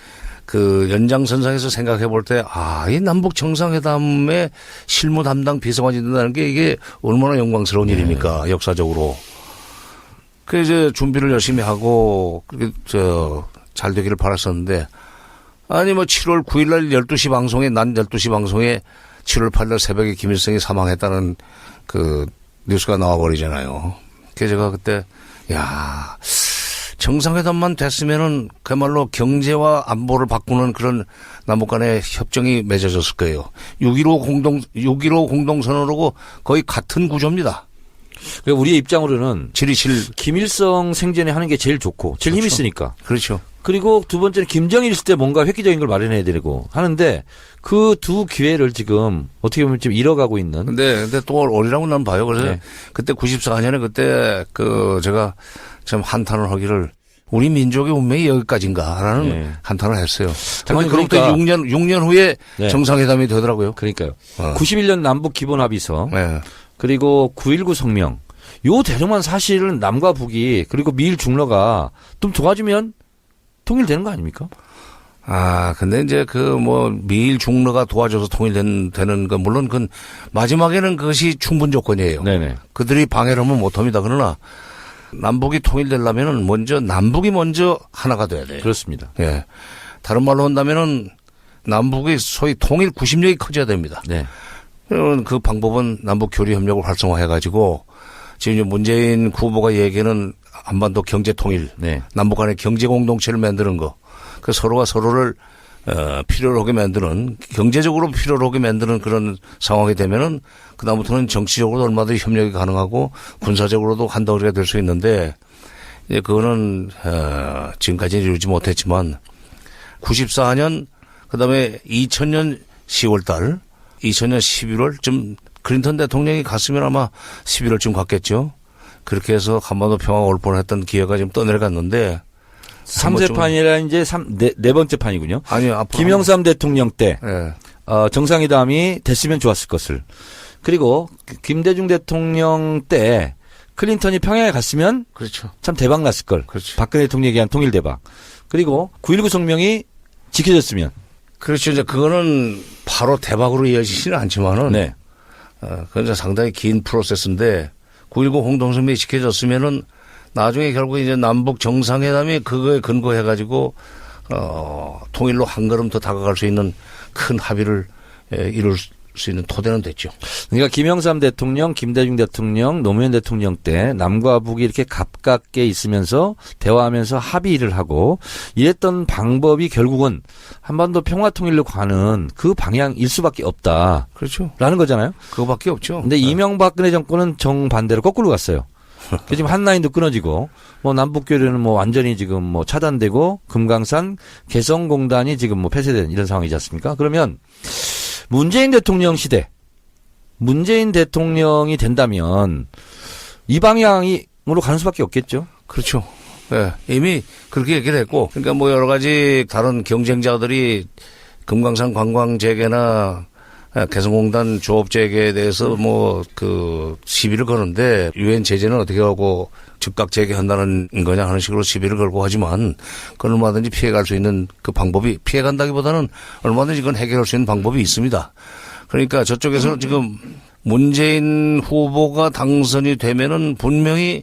Speaker 2: 그 연장선상에서 생각해 볼 때, 이 남북 정상회담의 실무 담당 비서관이 된다는 게 이게 얼마나 영광스러운 일입니까, 역사적으로. 그래서 이제 준비를 열심히 하고, 잘 되기를 바랐었는데, 아니, 7월 9일 날 12시 방송에, 난 12시 방송에 7월 8일 날 새벽에 김일성이 사망했다는 그 뉴스가 나와버리잖아요. 그래서 제가 그때, 정상회담만 됐으면은 그야말로 경제와 안보를 바꾸는 그런 남북 간의 협정이 맺어졌을 거예요. 6.15 공동선언하고 거의 같은 구조입니다.
Speaker 1: 우리의 입장으로는
Speaker 2: 지리실.
Speaker 1: 김일성 생전에 하는 게 제일 좋고 제일 힘이
Speaker 2: 그렇죠.
Speaker 1: 쓰니까.
Speaker 2: 그렇죠.
Speaker 1: 그리고 두 번째는 김정일 있을 때 뭔가 획기적인 걸 마련해야 되고 하는데 그 두 기회를 지금 어떻게 보면 좀 잃어가고 있는.
Speaker 2: 근데 또 오리라고 난 봐요. 그래서
Speaker 1: 네.
Speaker 2: 그때 94년에 그때 제가 참 한탄을 하기를 우리 민족의 운명이 여기까지인가라는
Speaker 1: 네.
Speaker 2: 한탄을 했어요.
Speaker 1: 장관님,
Speaker 2: 그러니까 6년 후에
Speaker 1: 네.
Speaker 2: 정상회담이 되더라고요.
Speaker 1: 그러니까요. 91년 남북 기본 합의서
Speaker 2: 네.
Speaker 1: 그리고 9.19 성명 요 대로만 사실은 남과 북이 그리고 미일 중러가 좀 도와주면 통일되는 거 아닙니까?
Speaker 2: 근데 이제 미일 중러가 도와줘서 통일되는 건 물론 마지막에는 그것이 충분 조건이에요.
Speaker 1: 네네.
Speaker 2: 그들이 방해를 하면 못 합니다. 그러나 남북이 통일되려면은 남북이 먼저 하나가 돼야 돼요.
Speaker 1: 그렇습니다.
Speaker 2: 예. 다른 말로 한다면은 남북의 소위 통일 구심력이 커져야 됩니다.
Speaker 1: 네.
Speaker 2: 그 방법은 남북 교류 협력을 활성화해가지고 지금 문재인 후보가 얘기하는 한반도 경제 통일,
Speaker 1: 네.
Speaker 2: 남북 간의 경제 공동체를 만드는 거, 그 서로가 서로를 필요로 하게 만드는 경제적으로 필요로 하게 만드는 그런 상황이 되면은 그다음부터는 정치적으로도 얼마든지 협력이 가능하고 군사적으로도 한 덩어리가 될 수 있는데 이제 그거는 지금까지는 이루지 못했지만 94년 그다음에 2000년 10월달 2000년 11월쯤 클린턴 대통령이 갔으면 아마 11월쯤 갔겠죠. 그렇게 해서 한반도 평화가 올 뻔했던 기회가 지금 떠내려갔는데
Speaker 1: 3세 판이라 이제 네 번째 판이군요.
Speaker 2: 아니요. 앞으로
Speaker 1: 김영삼 대통령 때
Speaker 2: 네.
Speaker 1: 정상회담이 됐으면 좋았을 것을. 그리고 김대중 대통령 때 클린턴이 평양에 갔으면
Speaker 2: 그렇죠.
Speaker 1: 참 대박 났을 걸.
Speaker 2: 그렇죠.
Speaker 1: 박근혜 대통령에 의한 통일 대박. 그리고 9.19 성명이 지켜졌으면.
Speaker 2: 그렇죠. 이제 그거는 바로 대박으로 이어지지는 않지만은
Speaker 1: 네.
Speaker 2: 그건 상당히 긴 프로세스인데 9.19 공동성명이 지켜졌으면은 나중에 결국 이제 남북 정상회담이 그거에 근거해가지고 통일로 한 걸음 더 다가갈 수 있는 큰 합의를 이룰 수 있는 토대는 됐죠.
Speaker 1: 그러니까 김영삼 대통령, 김대중 대통령, 노무현 대통령 때 남과 북이 이렇게 가깝게 있으면서 대화하면서 합의를 하고 이랬던 방법이 결국은 한반도 평화통일로 가는 그 방향일 수밖에 없다.
Speaker 2: 그렇죠.
Speaker 1: 라는 거잖아요.
Speaker 2: 그거밖에 없죠.
Speaker 1: 근데 이명박근혜 정권은 정반대로 거꾸로 갔어요. 지금 한라인도 끊어지고 뭐 남북 교류는 뭐 완전히 지금 뭐 차단되고 금강산 개성공단이 지금 뭐 폐쇄된 이런 상황이지 않습니까? 그러면 문재인 대통령 시대, 문재인 대통령이 된다면 이 방향으로 가는 수밖에 없겠죠.
Speaker 2: 그렇죠. 네, 이미 그렇게 얘기를 했고, 그러니까 뭐 여러 가지 다른 경쟁자들이 금강산 관광 재개나 개성공단 조업 재개에 대해서 뭐 그 시비를 거는데 유엔 제재는 어떻게 하고 즉각 재개한다는 거냐 하는 식으로 시비를 걸고 하지만 그건 얼마든지 피해갈 수 있는 그 방법이 피해간다기보다는 얼마든지 그건 해결할 수 있는 방법이 있습니다. 그러니까 저쪽에서 지금 문재인 후보가 당선이 되면은 분명히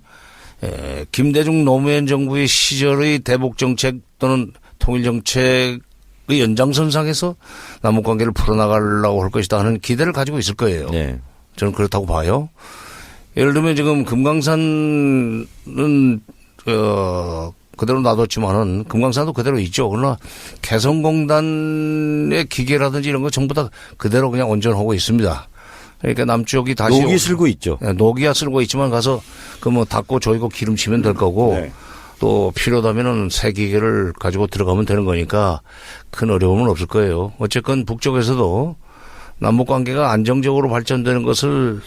Speaker 2: 김대중 노무현 정부의 시절의 대북정책 또는 통일정책의 연장선상에서 남북관계를 풀어나가려고 할 것이다 하는 기대를 가지고 있을 거예요.
Speaker 1: 네.
Speaker 2: 저는 그렇다고 봐요. 예를 들면 지금 금강산은 그대로 놔뒀지만은 금강산도 그대로 있죠. 그러나 개성공단의 기계라든지 이런 거 전부 다 그대로 그냥 온전하고 있습니다. 그러니까 남쪽이 다시
Speaker 1: 녹이 슬고 있죠.
Speaker 2: 녹이야 쓸고 있지만 가서 그 뭐 닦고 조이고 기름치면 될 거고
Speaker 1: 네.
Speaker 2: 또 필요하다면은 새 기계를 가지고 들어가면 되는 거니까 큰 어려움은 없을 거예요. 어쨌건 북쪽에서도 남북 관계가 안정적으로 발전되는 것을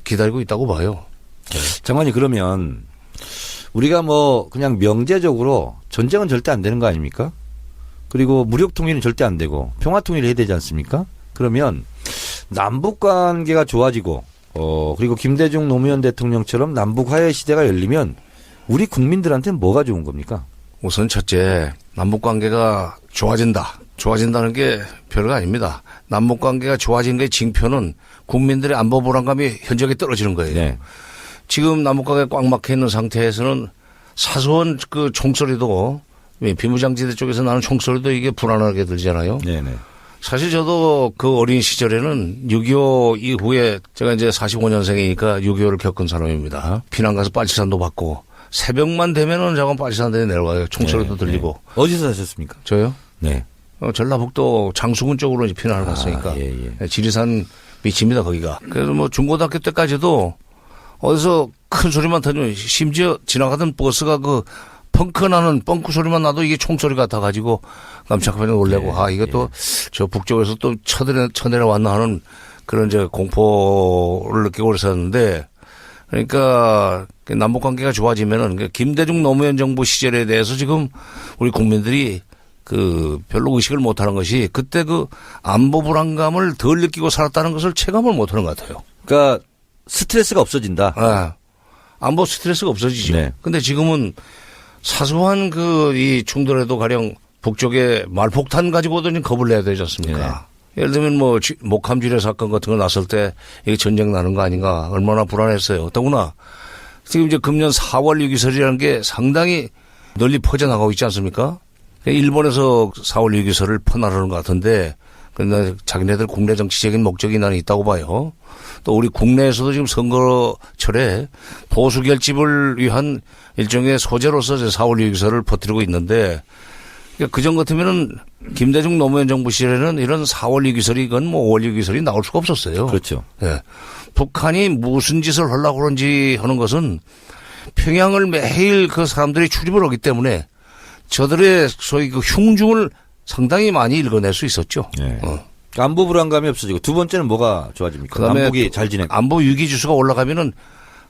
Speaker 2: 기다리고 있다고 봐요.
Speaker 1: 장관님 그러면 우리가 뭐 그냥 명제적으로 전쟁은 절대 안 되는 거 아닙니까? 그리고 무력 통일은 절대 안 되고 평화 통일을 해야 되지 않습니까? 그러면 남북 관계가 좋아지고 그리고 김대중 노무현 대통령처럼 남북 화해 시대가 열리면 우리 국민들한테는 뭐가 좋은 겁니까?
Speaker 2: 우선 첫째, 남북 관계가 좋아진다는 게 별거 아닙니다. 남북 관계가 좋아진 게 징표는 국민들의 안보 불안감이 현저하게 떨어지는 거예요.
Speaker 1: 네.
Speaker 2: 지금 남북 관계가 꽉 막혀 있는 상태에서는 사소한 그 총소리도 비무장지대 쪽에서 나는 총소리도 이게 불안하게 들잖아요.
Speaker 1: 네네.
Speaker 2: 사실 저도 그 어린 시절에는 6.25 이후에 제가 이제 45년생이니까 6.25를 겪은 사람입니다. 피난 가서 빨치산도 받고 새벽만 되면은 저건 빨치산에 내려가요. 총소리도
Speaker 1: 네,
Speaker 2: 들리고.
Speaker 1: 네. 어디서 사셨습니까?
Speaker 2: 저요?
Speaker 1: 네.
Speaker 2: 전라북도 장수군 쪽으로 이제 피난을 갔으니까.
Speaker 1: 예.
Speaker 2: 지리산 밑입니다, 거기가. 그래서 뭐 중고등학교 때까지도 어디서 큰 소리만 터지면 심지어 지나가던 버스가 그 펑크 나는 뻥크 소리만 나도 이게 총소리 같아가지고 깜짝하게 놀래고 이것도 저 북쪽에서 또 쳐내려왔나 하는 그런 이제 공포를 느끼고 그랬었는데 그러니까 남북 관계가 좋아지면은 김대중 노무현 정부 시절에 대해서 지금 우리 국민들이 별로 의식을 못하는 것이 그때 안보 불안감을 덜 느끼고 살았다는 것을 체감을 못하는 것 같아요.
Speaker 1: 그러니까 스트레스가 없어진다.
Speaker 2: 안보 스트레스가 없어지죠.
Speaker 1: 네.
Speaker 2: 근데 지금은 사소한 이 충돌에도 가령 북쪽에 말폭탄 가지고도 좀 겁을 내야 되지 않습니까? 네. 예를 들면 뭐 목함지뢰 사건 같은 거 났을 때 이게 전쟁 나는 거 아닌가 얼마나 불안했어요. 더구나 지금 이제 금년 4월 유기설이라는 게 상당히 널리 퍼져나가고 있지 않습니까? 일본에서 4월 유기설을 퍼나르는 것 같은데 근데 자기네들 국내 정치적인 목적이 나는 있다고 봐요. 또 우리 국내에서도 지금 선거철에 보수 결집을 위한 일종의 소재로서 4월 유기설을 퍼뜨리고 있는데 그전 같으면은 김대중 노무현 정부 시절에는 이런 4월 유기설이건 뭐 5월 유기설이 나올 수가 없었어요.
Speaker 1: 그렇죠.
Speaker 2: 예. 북한이 무슨 짓을 하려고 그런지 하는 것은 평양을 매일 그 사람들이 출입을 하기 때문에 저들의 소위 흉중을 상당히 많이 읽어낼 수 있었죠.
Speaker 1: 네. 안보 불안감이 없어지고 두 번째는 뭐가 좋아집니까?
Speaker 2: 그다음에
Speaker 1: 남북이 잘 지내고.
Speaker 2: 안보 위기 지수가 올라가면은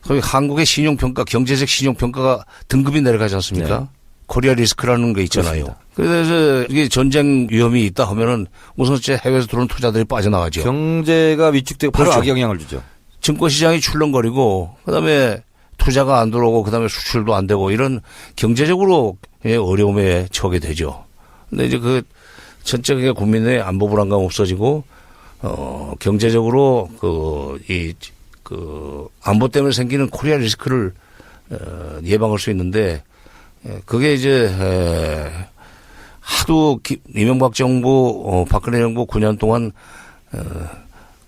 Speaker 2: 소위 한국의 신용평가, 경제적 신용평가가 등급이 내려가지 않습니까?
Speaker 1: 네.
Speaker 2: 코리아 리스크라는 게 있잖아요. 그래서 이게 전쟁 위험이 있다 하면은 우선 해외에서 들어오는 투자들이 빠져나가죠.
Speaker 1: 경제가 위축되고 바로
Speaker 2: 그렇죠.
Speaker 1: 악영향을 주죠.
Speaker 2: 증권시장이 출렁거리고 그다음에 투자가 안 들어오고 그다음에 수출도 안 되고 이런 경제적으로 어려움에 처하게 되죠. 근데 이제 전체 국민의 안보 불안감 없어지고 경제적으로 안보 때문에 생기는 코리아 리스크를 예방할 수 있는데 그게 이제 하도 이명박 정부 박근혜 정부 9년 동안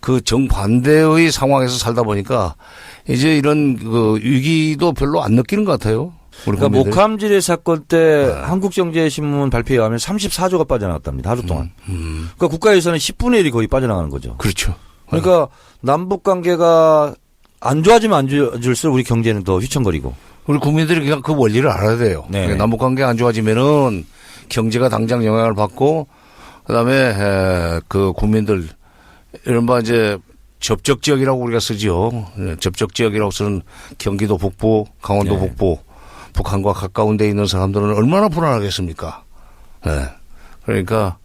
Speaker 2: 그 정반대의 상황에서 살다 보니까 이제 이런 그 위기도 별로 안 느끼는 것 같아요. 우리
Speaker 1: 그러니까
Speaker 2: 국민들이.
Speaker 1: 목함지뢰 사건 때 한국경제신문 발표에 의하면 34조가 빠져나갔답니다. 하루 동안. 그러니까 국가 예산은 10분의 1이 거의 빠져나가는 거죠.
Speaker 2: 그렇죠.
Speaker 1: 그러니까 남북 관계가 안 좋아지면 안 좋아질수록 우리 경제는 더 휘청거리고.
Speaker 2: 우리 국민들이 그냥 그 원리를 알아야 돼요.
Speaker 1: 네.
Speaker 2: 그러니까 남북 관계가 안 좋아지면은 경제가 당장 영향을 받고 그다음에 그 국민들 이른바 이제 접적 지역이라고 우리가 쓰지요. 접적 지역이라고 쓰는 경기도 북부, 강원도
Speaker 1: 네.
Speaker 2: 북부, 북한과 가까운 데 있는 사람들은 얼마나 불안하겠습니까? 네. 그러니까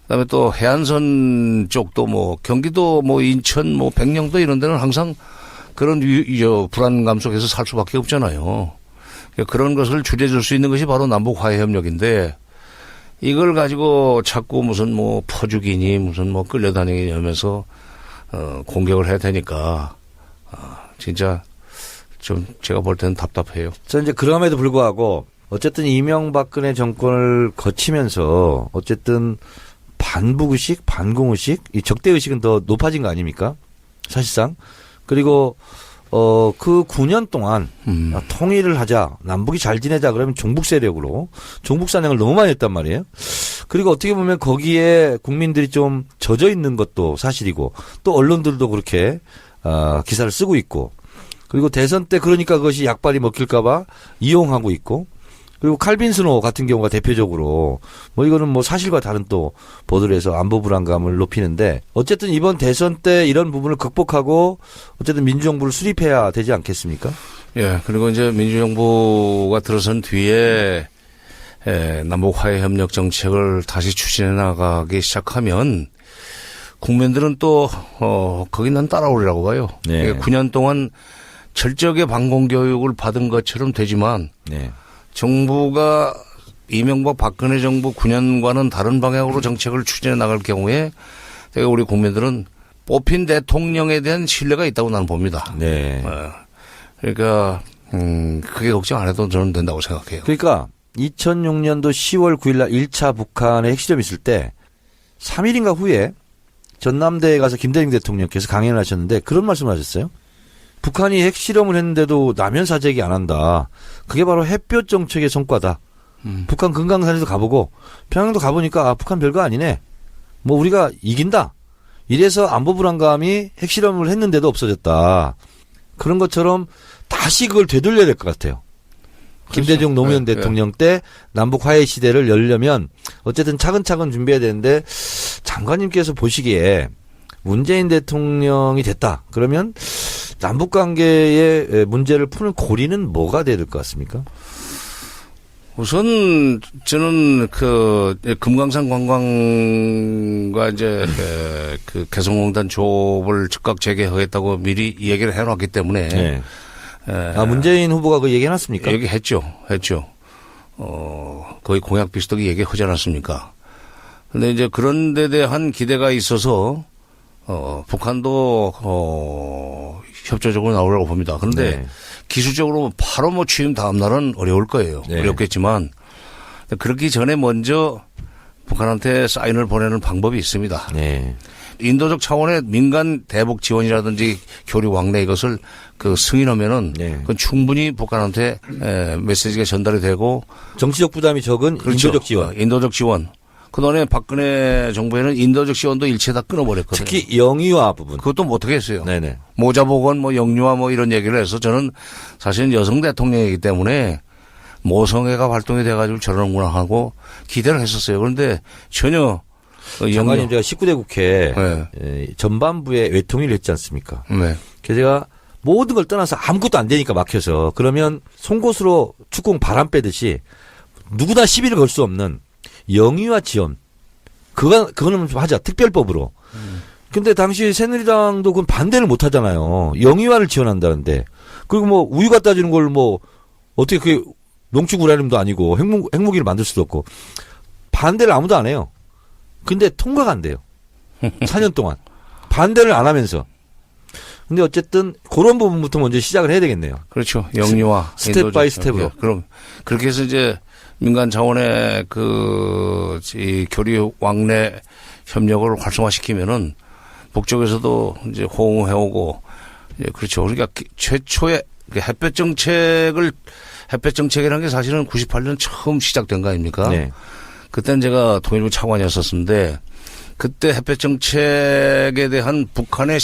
Speaker 2: 그다음에 또 해안선 쪽도 뭐 경기도 뭐 인천 뭐 백령도 이런 데는 항상 그런 불안감 속에서 살 수밖에 없잖아요. 그러니까 그런 것을 줄여줄 수 있는 것이 바로 남북 화해 협력인데 이걸 가지고 자꾸 무슨 뭐 퍼주기니 무슨 뭐 끌려다니니 하면서 공격을 해야 되니까 진짜 좀 제가 볼 때는 답답해요.
Speaker 1: 저 이제 그럼에도 불구하고 어쨌든 이명박근혜 정권을 거치면서 어쨌든 반북의식, 반공의식, 이 적대의식은 더 높아진 거 아닙니까? 사실상. 그리고 그 9년 동안 통일을 하자, 남북이 잘 지내자 그러면 종북 세력으로 종북 사냥을 너무 많이 했단 말이에요. 그리고 어떻게 보면 거기에 국민들이 좀 젖어 있는 것도 사실이고 또 언론들도 그렇게 기사를 쓰고 있고 그리고 대선 때 그러니까 그것이 약발이 먹힐까 봐 이용하고 있고 그리고 칼빈 스노우 같은 경우가 대표적으로 뭐 이거는 뭐 사실과 다른 또 보도를 해서 안보 불안감을 높이는데 어쨌든 이번 대선 때 이런 부분을 극복하고 어쨌든 민주정부를 수립해야 되지 않겠습니까?
Speaker 2: 예, 그리고 이제 민주정부가 들어선 뒤에 남북 화해 협력 정책을 다시 추진해 나가기 시작하면 국민들은 또 거기 난 따라오리라고 봐요.
Speaker 1: 네.
Speaker 2: 9년 동안 철저하게 반공 교육을 받은 것처럼 되지만
Speaker 1: 네.
Speaker 2: 정부가 이명박 박근혜 정부 9년과는 다른 방향으로 정책을 추진해 나갈 경우에 우리 국민들은 뽑힌 대통령에 대한 신뢰가 있다고 나는 봅니다.
Speaker 1: 네.
Speaker 2: 그러니까 크게 걱정 안 해도 저는 된다고 생각해요.
Speaker 1: 그러니까 2006년도 10월 9일 날 1차 북한의 핵실험이 있을 때 3일인가 후에 전남대에 가서 김대중 대통령께서 강연을 하셨는데 그런 말씀을 하셨어요. 북한이 핵실험을 했는데도 남한 사재기 안 한다. 그게 바로 햇볕 정책의 성과다. 북한 금강산에도 가보고 평양도 가보니까 북한 별거 아니네. 뭐 우리가 이긴다. 이래서 안보 불안감이 핵실험을 했는데도 없어졌다. 그런 것처럼 다시 그걸 되돌려야 될 것 같아요. 김대중 노무현 대통령 때 남북 화해 시대를 열려면 어쨌든 차근차근 준비해야 되는데 장관님께서 보시기에 문재인 대통령이 됐다. 그러면 남북 관계의 문제를 푸는 고리는 뭐가 돼야 될 것 같습니까?
Speaker 2: 우선 저는 그 금강산 관광과 이제 그 개성공단 조업을 즉각 재개하겠다고 미리 얘기를 해놨기 때문에
Speaker 1: 네. 문재인 후보가 그 얘기해놨습니까?
Speaker 2: 얘기했죠. 거의 공약 비슷하게 얘기하지 않았습니까? 근데 이제 그런 데 대한 기대가 있어서 북한도 협조적으로 나오려고 봅니다. 그런데
Speaker 1: 네.
Speaker 2: 기술적으로 바로 뭐 취임 다음 날은 어려울 거예요.
Speaker 1: 네.
Speaker 2: 어렵겠지만 그렇기 전에 먼저 북한한테 사인을 보내는 방법이 있습니다.
Speaker 1: 네.
Speaker 2: 인도적 차원의 민간 대북 지원이라든지 교류 왕래 이것을 그 승인하면은
Speaker 1: 네.
Speaker 2: 그건 충분히 북한한테 메시지가 전달이 되고
Speaker 1: 정치적 부담이 적은
Speaker 2: 그렇죠.
Speaker 1: 인도적 지원.
Speaker 2: 인도적 지원. 그동안에 박근혜 정부에는 인도적 지원도 일체 다 끊어버렸거든요.
Speaker 1: 특히 영유아 부분.
Speaker 2: 그것도 못하게 했어요.
Speaker 1: 네네.
Speaker 2: 모자보건 뭐 영유아 뭐 이런 얘기를 해서 저는 사실은 여성 대통령이기 때문에 모성애가 활동이 돼가지고 저러는구나 하고 기대를 했었어요. 그런데 전혀
Speaker 1: 장관님 제가 19대 국회
Speaker 2: 네.
Speaker 1: 전반부에 외통위를 했지 않습니까?
Speaker 2: 네.
Speaker 1: 그래서 제가 모든 걸 떠나서 아무것도 안 되니까 막혀서 그러면 송곳으로 축구공 바람 빼듯이 누구나 시비를 걸 수 없는 영유아 지원. 그거는 좀 하자. 특별법으로. 근데 당시 새누리당도 그건 반대를 못 하잖아요. 영유아를 지원한다는데. 그리고 뭐 우유 갖다 주는 걸 뭐 어떻게 그게 농축 우라늄도 아니고 핵무기를 만들 수도 없고. 반대를 아무도 안 해요. 근데 통과가 안 돼요. 4년 동안. 반대를 안 하면서. 근데 어쨌든 그런 부분부터 먼저 시작을 해야 되겠네요.
Speaker 2: 그렇죠. 영유아.
Speaker 1: 스텝 바이 스텝으로.
Speaker 2: 그럼 그렇게 해서 이제 민간 차원의 이 교류 왕래 협력을 활성화시키면은 북쪽에서도 이제 호응해오고, 그렇죠. 그러니까 최초의 햇볕 정책이라는 게 사실은 98년 처음 시작된 거 아닙니까?
Speaker 1: 네.
Speaker 2: 그때는 제가 통일부 차관이었었는데, 그때 햇볕 정책에 대한 북한의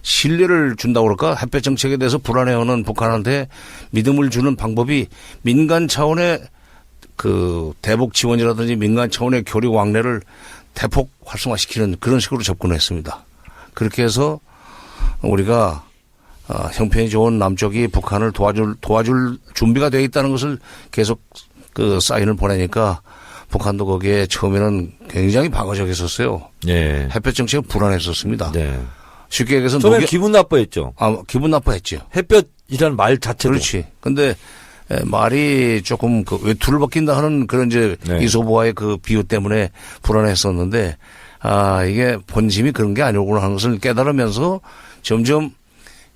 Speaker 2: 신뢰를 준다고 그럴까? 햇볕 정책에 대해서 불안해하는 북한한테 믿음을 주는 방법이 민간 차원의 그 대북 지원이라든지 민간 차원의 교류 왕래를 대폭 활성화시키는 그런 식으로 접근했습니다. 그렇게 해서 우리가 형편이 좋은 남쪽이 북한을 도와줄 준비가 되어 있다는 것을 계속 그 사인을 보내니까 북한도 거기에 처음에는 굉장히 방어적이었어요.
Speaker 1: 네.
Speaker 2: 햇볕 정책은 불안했었습니다.
Speaker 1: 네.
Speaker 2: 쉽게 얘기해서
Speaker 1: 처음에 기분 나빠했죠.
Speaker 2: 기분 나빠했죠.
Speaker 1: 햇볕이라는 말 자체도.
Speaker 2: 그렇지. 근데 말이 조금 그 외투를 벗긴다 하는 그런 이제
Speaker 1: 네.
Speaker 2: 이소부와의 그 비유 때문에 불안했었는데 이게 본심이 그런 게 아니구나 하는 것을 깨달으면서 점점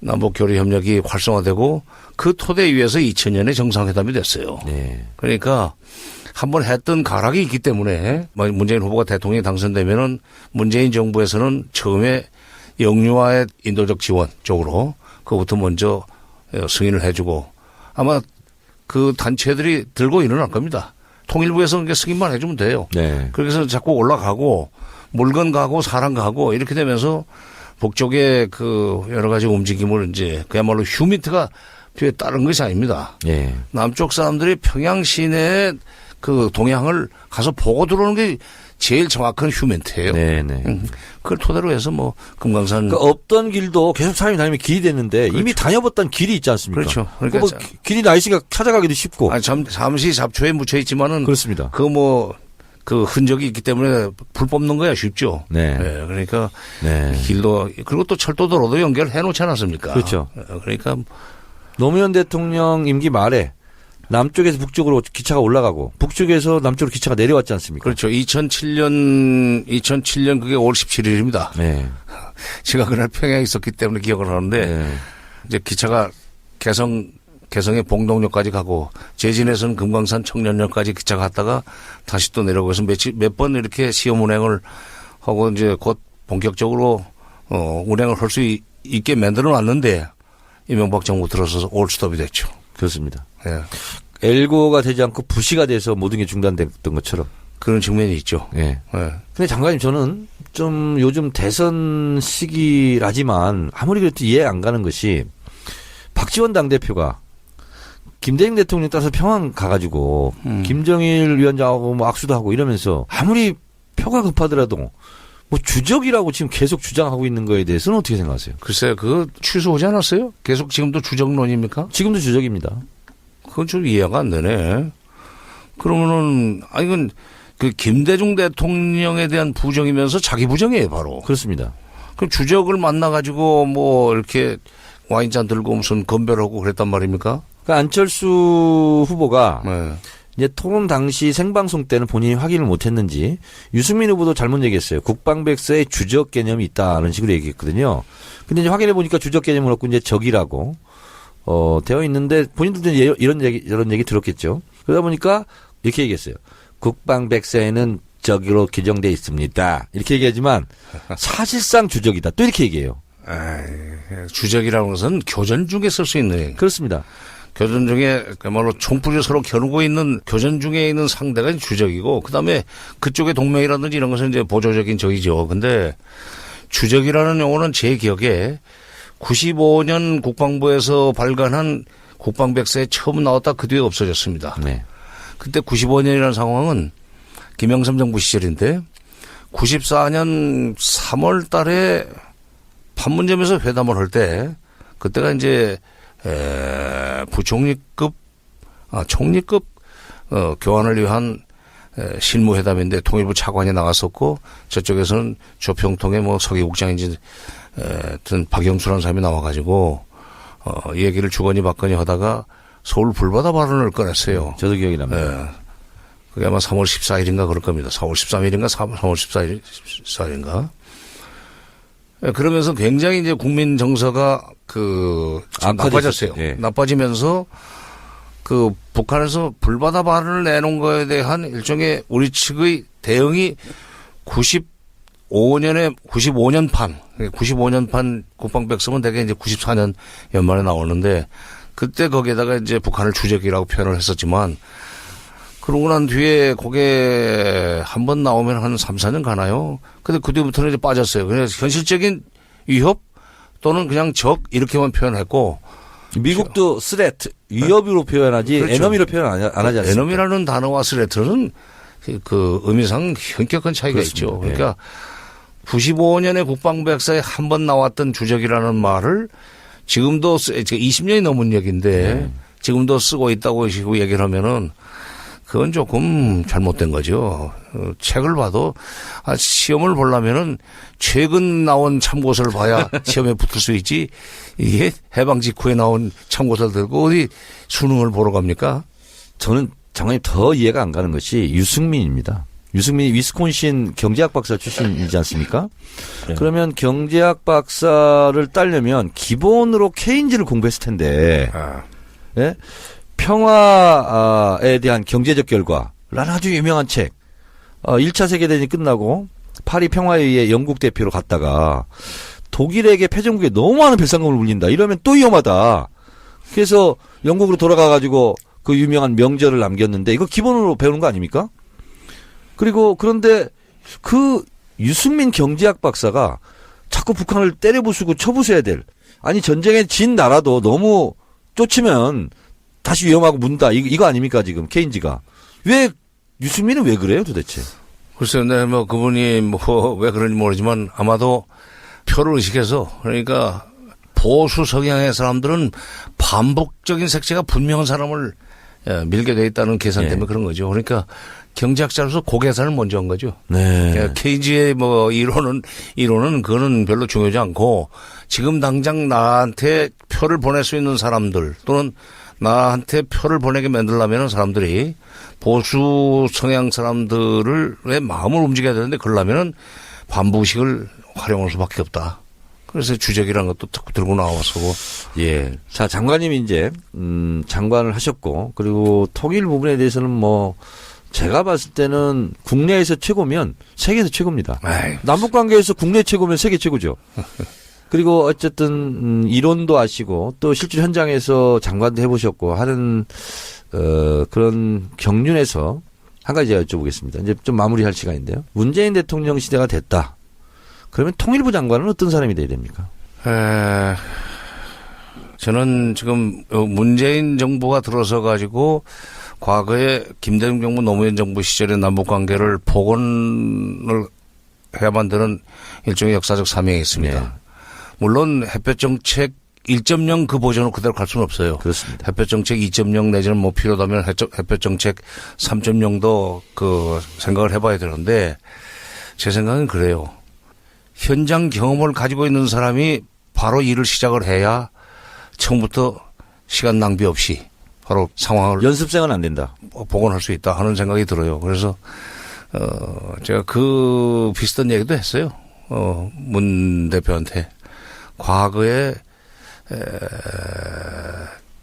Speaker 2: 남북 교류 협력이 활성화되고 그 토대 위에서 2000년에 정상회담이 됐어요.
Speaker 1: 네.
Speaker 2: 그러니까 한번 했던 가락이 있기 때문에 문재인 후보가 대통령이 당선되면은 문재인 정부에서는 처음에 영유아의 인도적 지원 쪽으로 그것부터 먼저 승인을 해주고 아마 그 단체들이 들고 일어날 겁니다. 통일부에서 승인만 해주면 돼요.
Speaker 1: 네.
Speaker 2: 그래서 자꾸 올라가고 물건 가고 사람 가고 이렇게 되면서 북쪽의 그 여러 가지 움직임을 이제 그야말로 휴민트가 뒤에 따른 것이 아닙니다.
Speaker 1: 네.
Speaker 2: 남쪽 사람들이 평양 시내의 그 동향을 가서 보고 들어오는 게 제일 정확한 휴멘트예요.
Speaker 1: 네네.
Speaker 2: 그걸 토대로 해서 뭐 금강산
Speaker 1: 그러니까 없던 길도 계속 사람이 다니면 길이 됐는데
Speaker 2: 그렇죠.
Speaker 1: 이미 다녀봤던 길이 있지 않습니까?
Speaker 2: 그렇죠.
Speaker 1: 그러니까
Speaker 2: 그러니까
Speaker 1: 뭐 길이 나 있으니까 찾아가기도 쉽고.
Speaker 2: 잠시 잡초에 묻혀 있지만은
Speaker 1: 그렇습니다.
Speaker 2: 그 흔적이 있기 때문에 불 뽑는 거야 쉽죠.
Speaker 1: 네.
Speaker 2: 네. 그러니까
Speaker 1: 네.
Speaker 2: 길도 그리고 또 철도도로도 연결해 놓지 않았습니까?
Speaker 1: 그렇죠.
Speaker 2: 그러니까
Speaker 1: 노무현 대통령 임기 말에 남쪽에서 북쪽으로 기차가 올라가고 북쪽에서 남쪽으로 기차가 내려왔지 않습니까?
Speaker 2: 그렇죠. 2007년 그게 5월 17일입니다.
Speaker 1: 네.
Speaker 2: 제가 그날 평양에 있었기 때문에 기억을 하는데
Speaker 1: 네.
Speaker 2: 이제 기차가 개성의 봉동역까지 가고 제진에서는 금강산 청년역까지 기차가 갔다가 다시 또 내려가서 몇 번 이렇게 시험 운행을 하고 이제 곧 본격적으로 운행을 할 수 있게 만들어 놨는데 이명박 정부 들어서서 올스톱이 됐죠.
Speaker 1: 그렇습니다.
Speaker 2: 예.
Speaker 1: 엘고가 되지 않고 부시가 돼서 모든 게 중단됐던 것처럼.
Speaker 2: 그런 측면이 있죠.
Speaker 1: 예.
Speaker 2: 예.
Speaker 1: 근데 장관님 저는 좀 요즘 대선 시기라지만 아무리 그래도 이해 안 가는 것이 박지원 당대표가 김대중 대통령 따라서 평양 가가지고 김정일 위원장하고 뭐 악수도 하고 이러면서 아무리 표가 급하더라도 뭐 주적이라고 지금 계속 주장하고 있는 거에 대해서는 어떻게 생각하세요?
Speaker 2: 글쎄요, 그거 취소하지 않았어요? 계속 지금도 주적론입니까?
Speaker 1: 지금도 주적입니다.
Speaker 2: 그건 좀 이해가 안 되네. 그러면은, 이건 그 김대중 대통령에 대한 부정이면서 자기 부정이에요, 바로.
Speaker 1: 그렇습니다.
Speaker 2: 그럼 주적을 만나가지고 뭐 이렇게 와인잔 들고 무슨 건배하고 그랬단 말입니까?
Speaker 1: 그러니까 안철수 후보가
Speaker 2: 네.
Speaker 1: 이제 토론 당시 생방송 때는 본인이 확인을 못했는지 유승민 후보도 잘못 얘기했어요. 국방백서에 주적 개념이 있다는 식으로 얘기했거든요. 근데 이제 확인해 보니까 주적 개념은 없고 이제 적이라고 되어 있는데 본인들도 이제 이런 얘기 들었겠죠. 그러다 보니까 이렇게 얘기했어요. 국방백서에는 적으로 규정돼 있습니다. 이렇게 얘기하지만 사실상 주적이다. 또 이렇게 얘기해요.
Speaker 2: 주적이라는 것은 교전 중에 쓸 수 있는.
Speaker 1: 그렇습니다.
Speaker 2: 교전 중에 그야말로 총풀이 서로 겨누고 있는 교전 중에 있는 상대가 주적이고 그다음에 그쪽의 동맹이라든지 이런 것은 이제 보조적인 적이죠. 근데 주적이라는 용어는 제 기억에 95년 국방부에서 발간한 국방백서에 처음 나왔다 그 뒤에 없어졌습니다.
Speaker 1: 네.
Speaker 2: 그때 95년이라는 상황은 김영삼 정부 시절인데 94년 3월 달에 판문점에서 회담을 할 때 그때가 이제 부총리급 총리급 교환을 위한 실무회담인데 통일부 차관이 나갔었고 저쪽에서는 조평통의 뭐 서기국장인지 하여튼 박영수라는 사람이 나와가지고 이 얘기를 주거니 받거니 하다가 서울 불바다 발언을 꺼냈어요.
Speaker 1: 저도 기억이 납니다.
Speaker 2: 그게 아마 3월 14일인가 그럴 겁니다. 4월 13일인가 3월 14일인가. 그러면서 굉장히 이제 국민 정서가 나빠졌어요.
Speaker 1: 예.
Speaker 2: 나빠지면서 그 북한에서 불바다 발언을 내놓은 거에 대한 일종의 우리 측의 대응이 95년 판 국방백성은 대개 이제 94년 연말에 나오는데 그때 거기에다가 이제 북한을 주적이라고 표현을 했었지만 그러고 난 뒤에 그게 한 번 나오면 한 3, 4년 가나요? 근데 그 뒤부터는 이제 빠졌어요. 그래서 현실적인 위협 또는 그냥 적 이렇게만 표현했고
Speaker 1: 미국도 스레트 위협으로 표현하지
Speaker 2: 그렇죠.
Speaker 1: 에너미로 표현 안 하지 않습니까?
Speaker 2: 에너미라는 단어와 스레트는 그 의미상 현격한 차이가
Speaker 1: 그렇습니다.
Speaker 2: 있죠. 그러니까 95년에 국방백사에 한 번 나왔던 주적이라는 말을 지금도 20년이 넘은 얘기인데 지금도 쓰고 있다고 얘기를 하면은 그건 조금 잘못된 거죠. 책을 봐도 시험을 보려면은 최근 나온 참고서를 봐야 시험에 붙을 수 있지. 이게 해방 직후에 나온 참고서를 들고 어디 수능을 보러 갑니까?
Speaker 1: 저는 장관님 더 이해가 안 가는 것이 유승민입니다. 유승민이 위스콘신 경제학 박사 출신이지 않습니까?
Speaker 2: 네.
Speaker 1: 그러면 경제학 박사를 따려면 기본으로 케인즈를 공부했을 텐데 예? 평화에 대한 경제적 결과라는 아주 유명한 책. 1차 세계대전이 끝나고 파리 평화회의에 영국 대표로 갔다가 독일에게 패전국에 너무 많은 배상금을 물린다. 이러면 또 위험하다. 그래서 영국으로 돌아가가지고 그 유명한 명절을 남겼는데 이거 기본으로 배우는 거 아닙니까? 그리고 그런데 그 유승민 경제학 박사가 자꾸 북한을 때려부수고 쳐부숴야 될 아니 전쟁에 진 나라도 너무 쫓으면 다시 위험하고 문다. 이거 아닙니까 지금 케인즈가. 왜 유승민은 왜 그래요 도대체?
Speaker 2: 글쎄요. 네, 뭐 그분이 뭐 왜 그런지 모르지만 아마도 표를 의식해서 그러니까 보수 성향의 사람들은 반복적인 색채가 분명한 사람을 밀게 돼 있다는 계산 때문에 그런 거죠. 그러니까 경제학자로서 고계산을 먼저 한 거죠.
Speaker 1: 네.
Speaker 2: 케인즈의 뭐 이론은 그거는 별로 중요하지 않고 지금 당장 나한테 표를 보낼 수 있는 사람들 또는 나한테 표를 보내게 만들려면 사람들이 보수 성향 사람들의 마음을 움직여야 되는데 그러려면 반부식을 활용할 수밖에 없다. 그래서 주적이라는 것도 자꾸 들고 나와서.
Speaker 1: 예. 자, 장관님이 이제, 장관을 하셨고, 그리고 통일 부분에 대해서는 뭐, 제가 봤을 때는 국내에서 최고면 세계에서 최고입니다.
Speaker 2: 에이.
Speaker 1: 남북 관계에서 국내 최고면 세계 최고죠. 그리고 어쨌든, 이론도 아시고, 또 실제 현장에서 장관도 해보셨고 하는, 그런 경륜에서 한 가지 여쭤보겠습니다. 이제 좀 마무리할 시간인데요. 문재인 대통령 시대가 됐다. 그러면 통일부 장관은 어떤 사람이 돼야 됩니까?
Speaker 2: 저는 지금 문재인 정부가 들어서 가지고 과거에 김대중 정부 노무현 정부 시절의 남북 관계를 복원을 해야 만드는 일종의 역사적 사명이 있습니다.
Speaker 1: 네.
Speaker 2: 물론 햇볕 정책 1.0 그 버전으로 그대로 갈 수는 없어요.
Speaker 1: 그렇습니다.
Speaker 2: 햇볕 정책 2.0 내지는 뭐 필요하다면 햇볕 정책 3.0도 그 생각을 해봐야 되는데 제 생각은 그래요. 현장 경험을 가지고 있는 사람이 바로 일을 시작을 해야 처음부터 시간 낭비 없이 바로 상황을
Speaker 1: 연습생은 안 된다.
Speaker 2: 복원할 수 있다 하는 생각이 들어요. 그래서 제가 그 비슷한 얘기도 했어요. 문 대표한테 과거에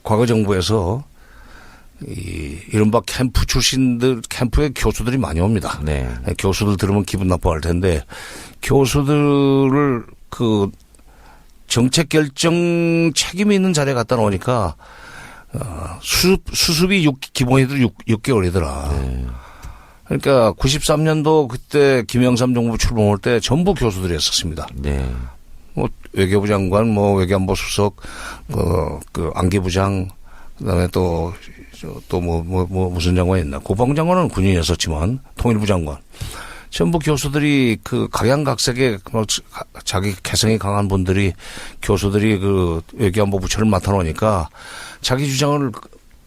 Speaker 2: 과거 정부에서 이른바 캠프 출신들, 캠프에 교수들이 많이 옵니다.
Speaker 1: 네.
Speaker 2: 교수들 들으면 기분 나빠할 텐데, 교수들을 그 정책 결정 책임이 있는 자리에 갖다 놓으니까, 수습이 기본이들 6개월이더라.
Speaker 1: 네.
Speaker 2: 그러니까 93년도 그때 김영삼 정부 출범할 때 전부 교수들이었었습니다.
Speaker 1: 네.
Speaker 2: 뭐 외교부 장관, 뭐 외교안보 수석, 그 안기부장, 그다음에 또 무슨 장관이 있나. 국방장관은 군인이었었지만, 통일부 장관. 전부 교수들이 그 각양각색의 자기 개성이 강한 분들이 교수들이 그 외교안보 부처를 맡아놓으니까 자기 주장을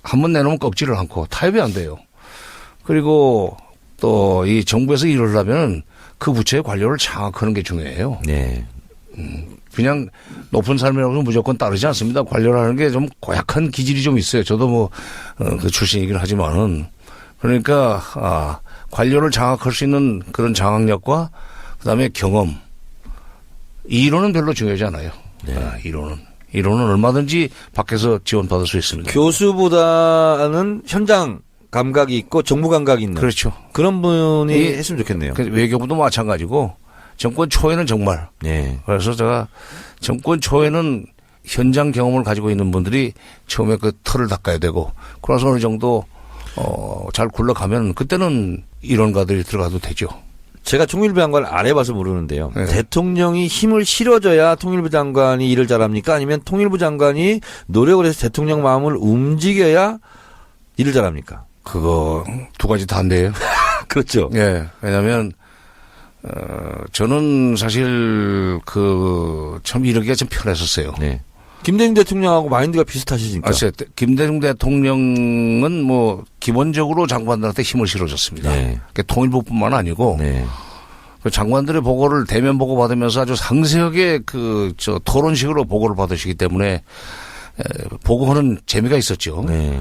Speaker 2: 한번 내놓으면 꺾지를 않고 타협이 안 돼요. 그리고 또 이 정부에서 일을 하면 그 부처의 관료를 장악하는 게 중요해요.
Speaker 1: 네.
Speaker 2: 그냥 높은 삶이라고 해서 무조건 따르지 않습니다. 관료라는 게 좀 고약한 기질이 좀 있어요. 저도 뭐, 그 출신이긴 하지만은. 그러니까, 관료를 장악할 수 있는 그런 장악력과 그 다음에 경험. 이론은 별로 중요하지 않아요.
Speaker 1: 네.
Speaker 2: 이론은 얼마든지 밖에서 지원받을 수 있습니다.
Speaker 1: 교수보다는 현장 감각이 있고 정무 감각이 있는.
Speaker 2: 그렇죠.
Speaker 1: 그런 분이 했으면 좋겠네요.
Speaker 2: 외교부도 마찬가지고 정권 초에는 정말.
Speaker 1: 네.
Speaker 2: 그래서 제가 정권 초에는 현장 경험을 가지고 있는 분들이 처음에 그 털을 닦아야 되고, 그래서 어느 정도, 잘 굴러가면 그때는 이론가들이 들어가도 되죠.
Speaker 1: 제가 통일부 장관을 안 해봐서 모르는데요.
Speaker 2: 네.
Speaker 1: 대통령이 힘을 실어줘야 통일부 장관이 일을 잘합니까? 아니면 통일부 장관이 노력을 해서 대통령 마음을 움직여야 일을 잘합니까?
Speaker 2: 그거 두 가지 다 안 돼요.
Speaker 1: 그렇죠.
Speaker 2: 예. 왜냐면, 저는 사실 참 이러기가 좀 편했었어요.
Speaker 1: 네. 김대중 대통령하고 마인드가 비슷하시니까.
Speaker 2: 김대중 대통령은 뭐 기본적으로 장관들한테 힘을 실어줬습니다.
Speaker 1: 네.
Speaker 2: 그러니까 통일부뿐만 아니고
Speaker 1: 네.
Speaker 2: 그 장관들의 보고를 대면 보고 받으면서 아주 상세하게 토론식으로 보고를 받으시기 때문에 보고하는 재미가 있었죠.
Speaker 1: 네.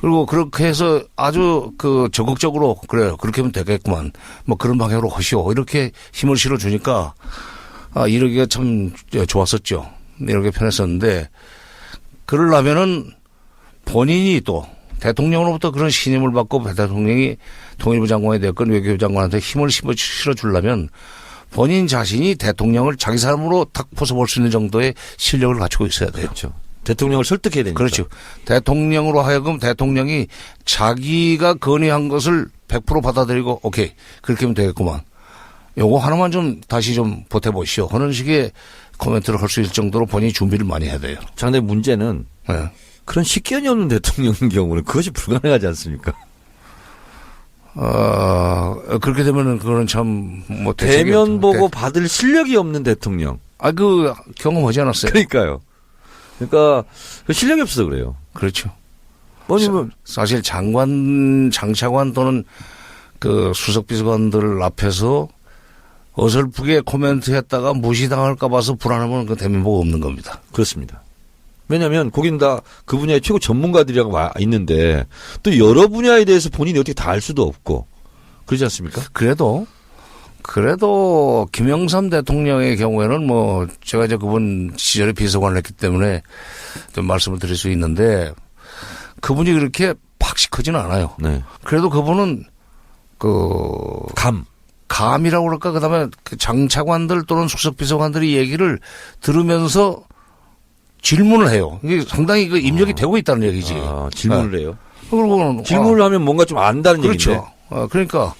Speaker 2: 그리고 그렇게 해서 아주 적극적으로 그래요. 그렇게 하면 되겠구만. 뭐 그런 방향으로 하시오. 이렇게 힘을 실어주니까 이러기가 참 좋았었죠. 이렇게 편했었는데 그러려면은 본인이 또 대통령으로부터 그런 신임을 받고 대통령이 통일부 장관이 됐건 외교부 장관한테 힘을 실어주려면 본인 자신이 대통령을 자기 사람으로 탁 벗어볼 수 있는 정도의 실력을 갖추고 있어야 돼요.
Speaker 1: 그렇죠. 대통령을 설득해야 되니까.
Speaker 2: 그렇죠. 대통령으로 하여금 대통령이 자기가 건의한 것을 100% 받아들이고 오케이 그렇게 하면 되겠구만. 요거 하나만 좀 다시 좀 보태보시오. 하는 식의 코멘트를 할 수 있을 정도로 본인이 준비를 많이 해야 돼요.
Speaker 1: 장대 문제는
Speaker 2: 네.
Speaker 1: 그런 식견이 없는 대통령인 경우는 그것이 불가능하지 않습니까?
Speaker 2: 그렇게 되면은 그거는 참 뭐
Speaker 1: 대면 보고 받을 실력이 없는 대통령.
Speaker 2: 경험하지 않았어요.
Speaker 1: 그러니까요. 그러니까 그 실력이 없어서 그래요.
Speaker 2: 그렇죠.
Speaker 1: 뭐냐면
Speaker 2: 사실 장차관 또는 수석비서관들 앞에서 어설프게 코멘트했다가 무시당할까 봐서 불안하면 그 대면 보고 없는 겁니다.
Speaker 1: 그렇습니다. 왜냐하면 거긴 다 그 분야의 최고 전문가들이라고 와 있는데 또 여러 분야에 대해서 본인이 어떻게 다 알 수도 없고 그러지 않습니까?
Speaker 2: 그래도 김영삼 대통령의 경우에는 뭐 제가 이제 그분 시절에 비서관을 했기 때문에 좀 말씀을 드릴 수 있는데 그분이 그렇게 박식하지는 않아요.
Speaker 1: 네.
Speaker 2: 그래도 그분은 감이라고 그럴까? 그다음에 장차관들 또는 수석비서관들이 얘기를 들으면서 질문을 해요. 이게 상당히 입력이 되고 있다는 얘기지.
Speaker 1: 질문을 해요.
Speaker 2: 그리고
Speaker 1: 질문을 하면 뭔가 좀 안다는
Speaker 2: 그렇죠.
Speaker 1: 얘기인데.
Speaker 2: 그러니까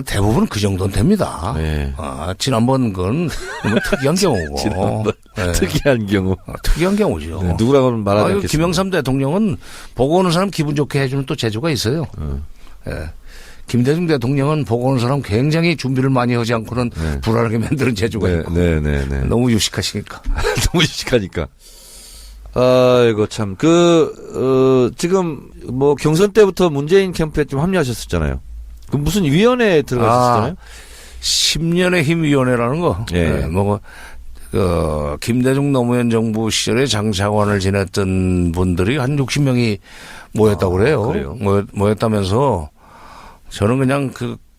Speaker 2: 대부분 그 정도는 됩니다.
Speaker 1: 네.
Speaker 2: 지난번 건 너무 특이한 경우고.
Speaker 1: 지난번
Speaker 2: 네.
Speaker 1: 특이한 경우.
Speaker 2: 특이한 경우죠.
Speaker 1: 네, 누구라고는 말하지 않겠습니다.
Speaker 2: 김영삼 대통령은 보고 오는 사람 기분 좋게 해주는 또 재주가 있어요. 네. 김대중 대통령은 보고 오는 사람 굉장히 준비를 많이 하지 않고는 불안하게 만드는 재주가 있고.
Speaker 1: 네.
Speaker 2: 너무 유식하시니까.
Speaker 1: 너무 유식하니까. 아이고, 참. 지금, 경선 때부터 문재인 캠프에 좀 합류하셨었잖아요. 그 무슨 위원회에 들어가셨잖아요?
Speaker 2: 10년의 힘위원회라는 거.
Speaker 1: 예.
Speaker 2: 김대중 노무현 정부 시절에 장차관을 지냈던 분들이 한 60명이 모였다고 그래요.
Speaker 1: 그래요?
Speaker 2: 모였다면서 저는 그냥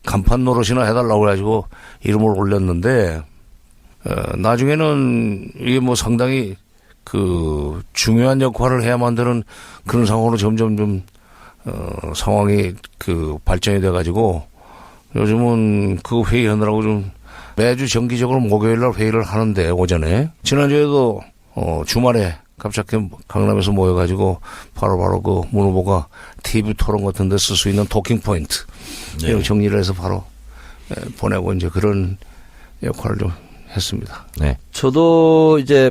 Speaker 2: 간판 노릇이나 해달라고 해가지고 이름을 올렸는데, 나중에는 이게 상당히 중요한 역할을 해야만 되는 그런 상황으로 점점 좀, 상황이 발전이 돼가지고 요즘은 회의하느라고 좀 매주 정기적으로 목요일날 회의를 하는데 오전에 지난주에도 주말에 갑자기 강남에서 모여가지고 바로 문 후보가 TV 토론 같은 데 쓸 수 있는 토킹 포인트 이런 정리를 해서 바로 보내고 이제 그런 역할을 좀 했습니다.
Speaker 1: 네. 저도 이제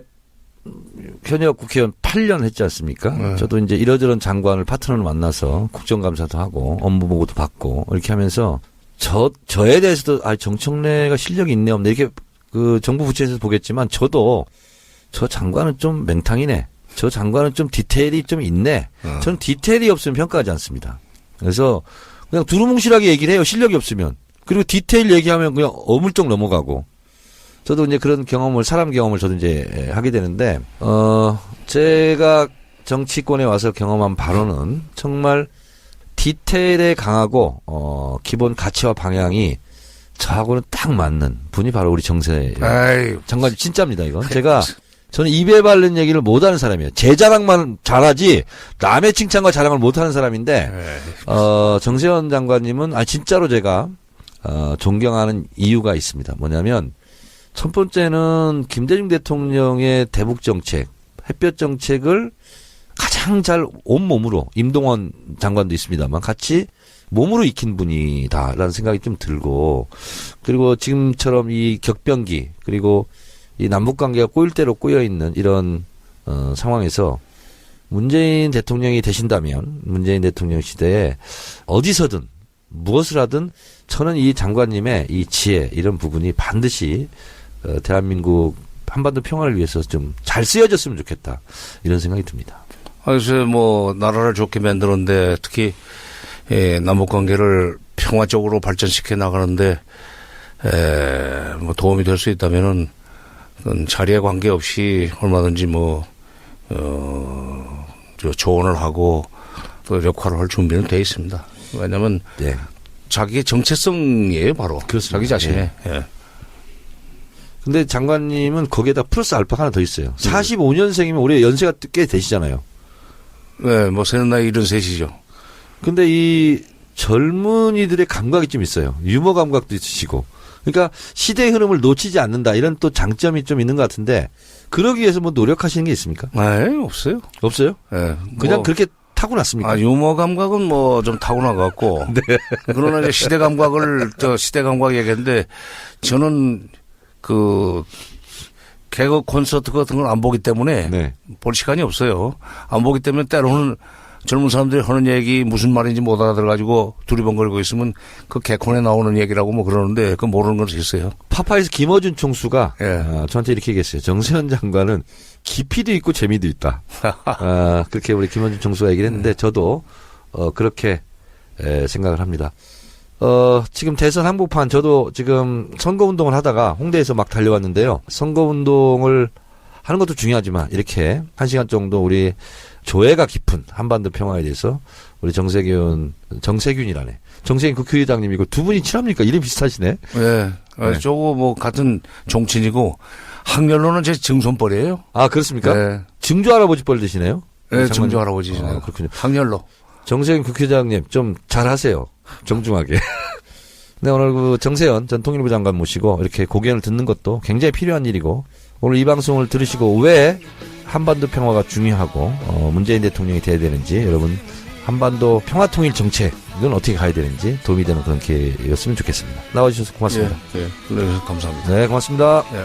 Speaker 1: 현역 국회의원 8년 했지 않습니까?
Speaker 2: 네.
Speaker 1: 저도 이제 이러저런 장관을 파트너를 만나서 국정감사도 하고 업무 보고도 받고 이렇게 하면서 저에 대해서도 정청래가 실력이 있네 없네 이렇게 정부 부처에서 보겠지만 저도 저 장관은 좀 맹탕이네. 저 장관은 좀 디테일이 좀 있네. 저는 디테일이 없으면 평가하지 않습니다. 그래서 그냥 두루뭉실하게 얘기를 해요. 실력이 없으면. 그리고 디테일 얘기하면 그냥 어물쩍 넘어가고. 저도 이제 그런 사람 경험을 저도 이제 하게 되는데, 제가 정치권에 와서 경험한 바로는 정말 디테일에 강하고, 기본 가치와 방향이 저하고는 딱 맞는 분이 바로 우리 정세 장관이 진짜입니다, 이건. 저는 입에 바른 얘기를 못하는 사람이에요. 제 자랑만 잘하지 남의 칭찬과 자랑을 못하는 사람인데 정세현 장관님은 진짜로 제가 존경하는 이유가 있습니다. 뭐냐면 첫 번째는 김대중 대통령의 대북 정책, 햇볕 정책을 가장 잘 온몸으로 임동원 장관도 있습니다만 같이 몸으로 익힌 분이다라는 생각이 좀 들고 그리고 지금처럼 이 격변기 그리고 이 남북관계가 꼬일 대로 꼬여 있는 이런 상황에서 문재인 대통령이 되신다면 문재인 대통령 시대에 어디서든 무엇을 하든 저는 이 장관님의 이 지혜 이런 부분이 반드시 대한민국 한반도 평화를 위해서 좀 잘 쓰여졌으면 좋겠다 이런 생각이 듭니다.
Speaker 2: 그래서 뭐 나라를 좋게 만드는데 특히 남북 관계를 평화적으로 발전시켜 나가는데 뭐 도움이 될 수 있다면은 그건 자리에 관계없이 얼마든지 저 조언을 하고 또 역할을 할 준비는 돼 있습니다. 왜냐하면
Speaker 1: 네.
Speaker 2: 자기의 정체성이에요, 바로.
Speaker 1: 그렇습니다.
Speaker 2: 자기 자신의.
Speaker 1: 네.
Speaker 2: 예.
Speaker 1: 근데 장관님은 거기에다 플러스 알파가 하나 더 있어요. 45년생이면 올해 연세가 꽤 되시잖아요.
Speaker 2: 네, 뭐 새는 나이 73이죠.
Speaker 1: 근데 이 젊은이들의 감각이 좀 있어요. 유머 감각도 있으시고. 그러니까 시대의 흐름을 놓치지 않는다. 이런 또 장점이 좀 있는 것 같은데 그러기 위해서 뭐 노력하시는 게 있습니까?
Speaker 2: 네, 없어요.
Speaker 1: 없어요?
Speaker 2: 네,
Speaker 1: 그냥 그렇게 타고났습니까?
Speaker 2: 유머 감각은 뭐 좀 타고난 것 같고.
Speaker 1: 네.
Speaker 2: 그러나 이제 시대 감각 얘기했는데 저는 개그 콘서트 같은 걸 안 보기 때문에
Speaker 1: 네.
Speaker 2: 볼 시간이 없어요. 안 보기 때문에 때로는 젊은 사람들이 하는 얘기 무슨 말인지 못 알아들어가지고 두리번거리고 있으면 그 개콘에 나오는 얘기라고 뭐 그러는데 그거 모르는 건 있어요.
Speaker 1: 파파에서 김어준 총수가
Speaker 2: 예.
Speaker 1: 저한테 이렇게 얘기했어요. 정세현 장관은 깊이도 있고 재미도 있다. 그렇게 우리 김어준 총수가 얘기를 했는데 저도 그렇게 생각을 합니다. 지금 대선 한복판 저도 지금 선거운동을 하다가 홍대에서 막 달려왔는데요. 선거운동을 하는 것도 중요하지만 이렇게 1시간 정도 우리 조예가 깊은 한반도 평화에 대해서 우리 정세균이라네. 정세균 국회의장님이고 두 분이 친합니까? 이름 비슷하시네.
Speaker 2: 네. 저거 뭐 같은 종친이고 학렬로는 제 증손뻘이에요.
Speaker 1: 아, 그렇습니까?
Speaker 2: 네.
Speaker 1: 증조 할아버지 뻘 되시네요?
Speaker 2: 네, 증조 할아버지시네요.
Speaker 1: 그렇군요.
Speaker 2: 학렬로.
Speaker 1: 정세균 국회의장님 좀 잘하세요. 정중하게. 네, 오늘 그 정세현 전 통일부 장관 모시고 이렇게 고견을 듣는 것도 굉장히 필요한 일이고 오늘 이 방송을 들으시고 왜 한반도 평화가 중요하고 문재인 대통령이 돼야 되는지 여러분 한반도 평화통일 정책은 어떻게 가야 되는지 도움이 되는 그런 기회였으면 좋겠습니다. 나와주셔서 고맙습니다.
Speaker 2: 네, 네. 감사합니다.
Speaker 1: 네, 고맙습니다.
Speaker 2: 네.